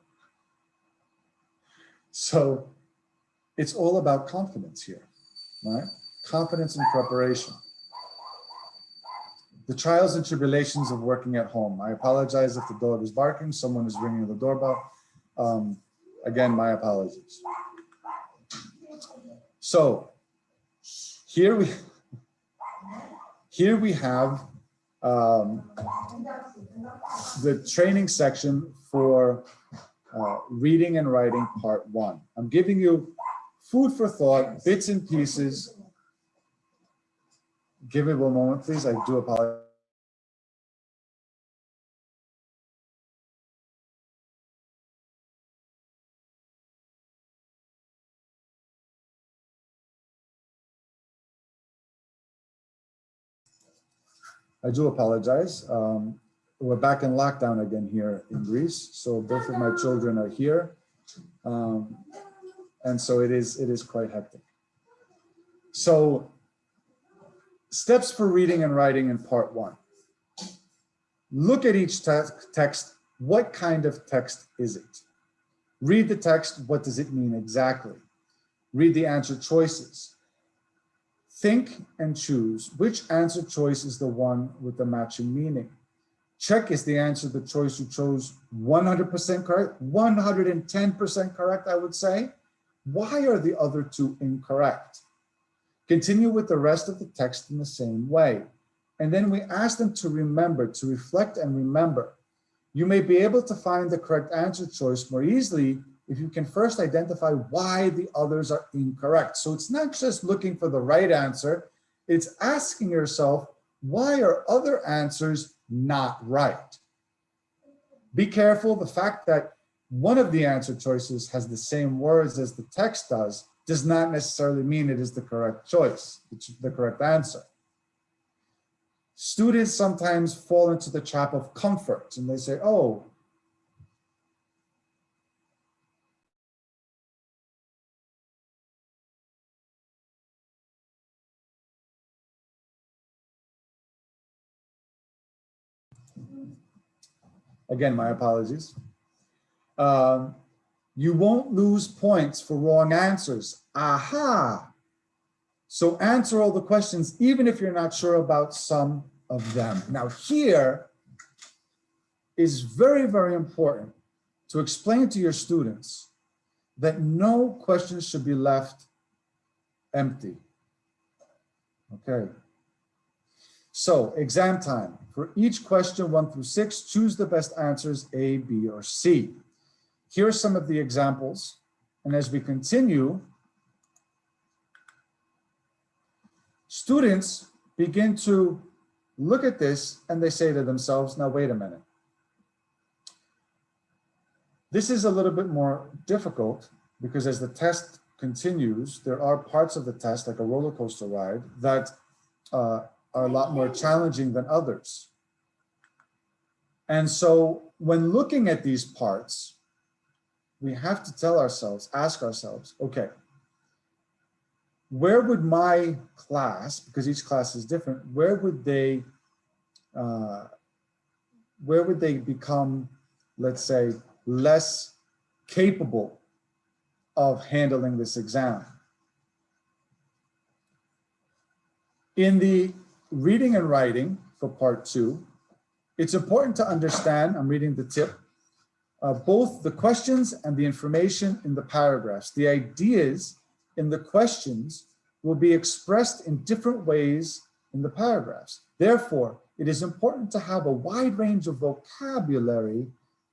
So it's all about confidence here, right? Confidence and preparation. The trials and tribulations of working at home. I apologize if the dog is barking, someone is ringing the doorbell. Again, my apologies. So here we have the training section for reading and writing part 1. I'm giving you food for thought, bits and pieces. Give me one moment, please. I do apologize. I do apologize. We're back in lockdown again here in Greece. So both of my children are here. And so it is quite hectic. So steps for reading and writing in part 1. Look at each text. What kind of text is it? Read the text. What does it mean exactly? Read the answer choices. Think and choose which answer choice is the one with the matching meaning. Check, is the answer the choice you chose 100% correct? 110% correct, I would say. Why are the other two incorrect? Continue with the rest of the text in the same way. And then we ask them to remember, to reflect and remember. You may be able to find the correct answer choice more easily if you can first identify why the others are incorrect. So it's not just looking for the right answer, it's asking yourself, why are other answers not right? Be careful, the fact that one of the answer choices has the same words as the text does not necessarily mean it is the correct choice, the correct answer. Students sometimes fall into the trap of comfort and they say, oh, again, my apologies. You won't lose points for wrong answers. Aha! So answer all the questions, even if you're not sure about some of them. Now here is very, very important to explain to your students that no questions should be left empty. Okay. So exam time. For each question 1 through 6, choose the best answers A, B, or C. Here are some of the examples. And as we continue, students begin to look at this and they say to themselves, now wait a minute. This is a little bit more difficult because as the test continues, there are parts of the test, like a roller coaster ride, that are a lot more challenging than others. And so when looking at these parts, we have to tell ourselves, ask ourselves, okay, where would my class, because each class is different, where would they become, let's say, less capable of handling this exam? In the reading and writing for part 2, it's important to understand, I'm reading the tip, both the questions and the information in the paragraphs. The ideas in the questions will be expressed in different ways in the paragraphs. Therefore, it is important to have a wide range of vocabulary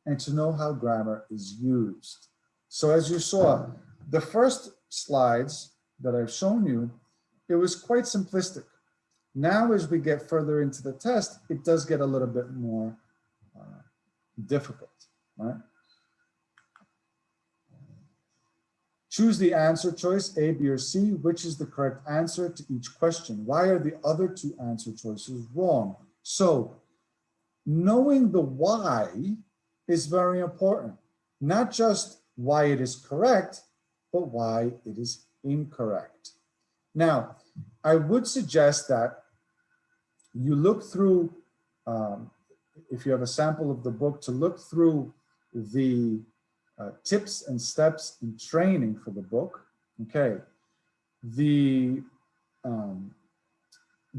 and to know how grammar is used. So as you saw, the first slides that I've shown you, it was quite simplistic. Now, as we get further into the test, it does get a little bit more difficult, right? Choose the answer choice, A, B, or C. Which is the correct answer to each question? Why are the other two answer choices wrong? So knowing the why is very important. Not just why it is correct, but why it is incorrect. Now, I would suggest that you look through, if you have a sample of the book, to look through the tips and steps in training for the book. Okay, the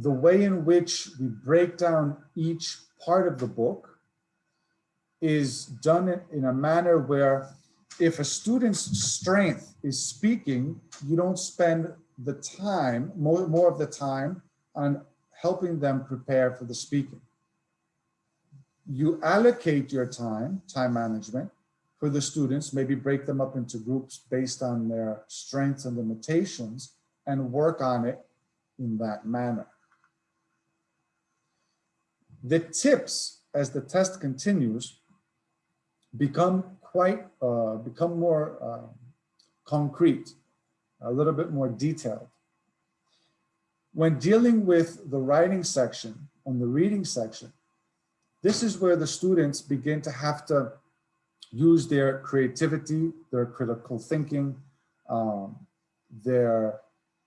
way in which we break down each part of the book is done in a manner where if a student's strength is speaking, you don't spend the time, more of the time on helping them prepare for the speaking. You allocate your time management, for the students, maybe break them up into groups based on their strengths and limitations and work on it in that manner. The tips, as the test continues, become more concrete, a little bit more detailed. When dealing with the writing section and the reading section, this is where the students begin to have to use their creativity, their critical thinking, their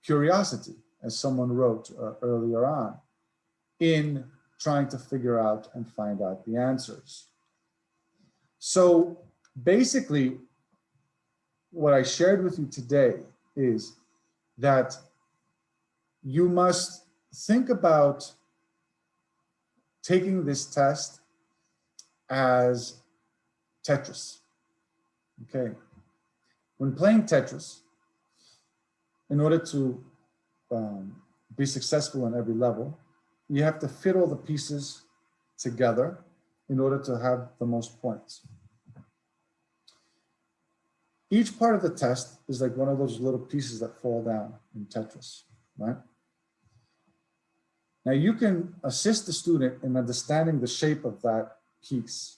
curiosity, as someone wrote earlier on, in trying to figure out and find out the answers. So basically, what I shared with you today is that you must think about taking this test as Tetris. Okay. When playing Tetris, in order to be successful on every level, you have to fit all the pieces together in order to have the most points. Each part of the test is like one of those little pieces that fall down in Tetris, right? Now you can assist the student in understanding the shape of that piece,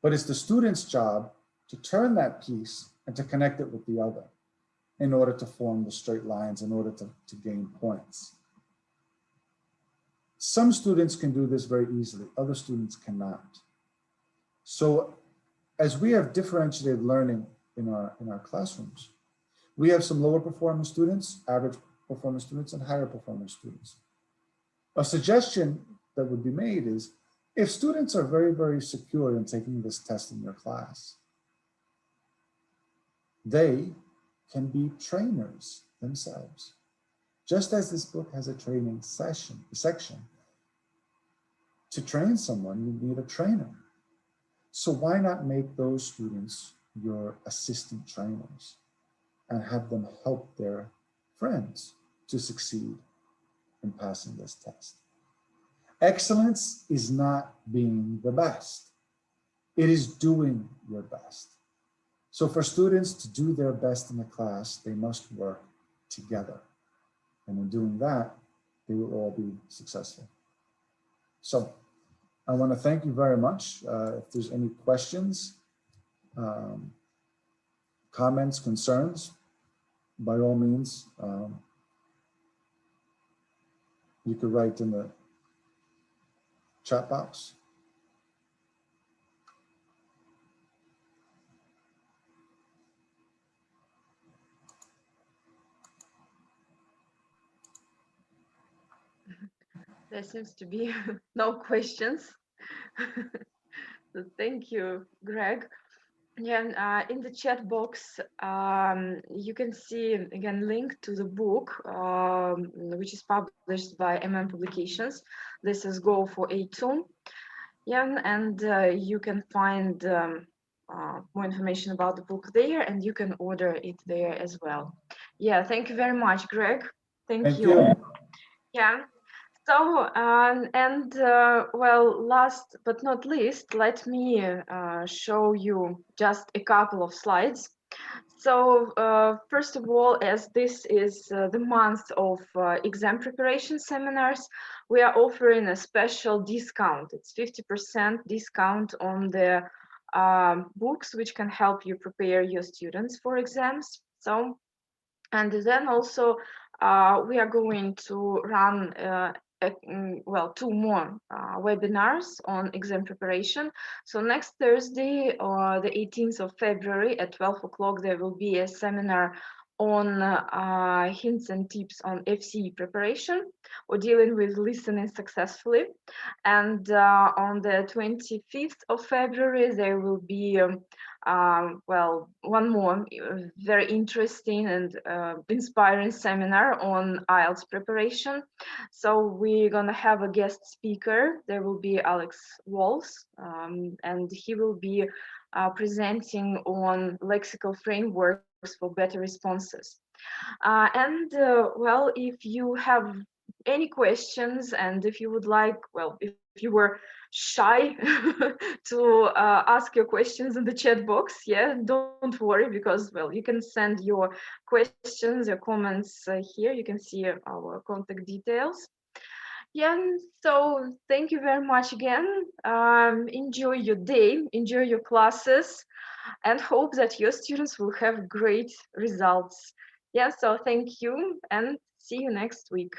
but it's the student's job to turn that piece and to connect it with the other in order to form the straight lines, in order to gain points. Some students can do this very easily, other students cannot. So as we have differentiated learning in our classrooms, we have some lower performing students, average performing students, and higher performing students. A suggestion that would be made is, if students are very, very secure in taking this test in their class, they can be trainers themselves. Just as this book has a training section, to train someone, you need a trainer. So why not make those students your assistant trainers and have them help their friends to succeed in passing this test? Excellence is not being the best. It is doing your best. So for students to do their best in the class, they must work together. And in doing that, they will all be successful. So I want to thank you very much. If there's any questions, comments, concerns, by all means, you could write in the chat box. There seems to be no questions. So thank you, Greg. Yeah, in the chat box, you can see again link to the book, which is published by Publications. This is Go for A2. Yeah, and you can find more information about the book there, and you can order it there as well. Yeah, thank you very much, Greg. Thank you. Yeah. So, well, last but not least, let me show you just a couple of slides. So, first of all, as this is the month of exam preparation seminars, we are offering a special discount. It's 50% discount on the books which can help you prepare your students for exams. So, and then also we are going to run two more webinars on exam preparation. So next Thursday, the 18th of February at 12 o'clock, there will be a seminar on hints and tips on FCE preparation or dealing with listening successfully. And on the 25th of February, there will be one more very interesting and inspiring seminar on IELTS preparation. So we're gonna have a guest speaker. There will be Alex Walls, and he will be presenting on lexical frameworks for better responses. Well, if you have any questions and if you would like, well, if you were shy to ask your questions in the chat box, yeah, don't worry, because, well, you can send your questions, your comments here. You can see our contact details. Yeah, so thank you very much again. Enjoy your day, enjoy your classes, and hope that your students will have great results. Yeah, so thank you and see you next week.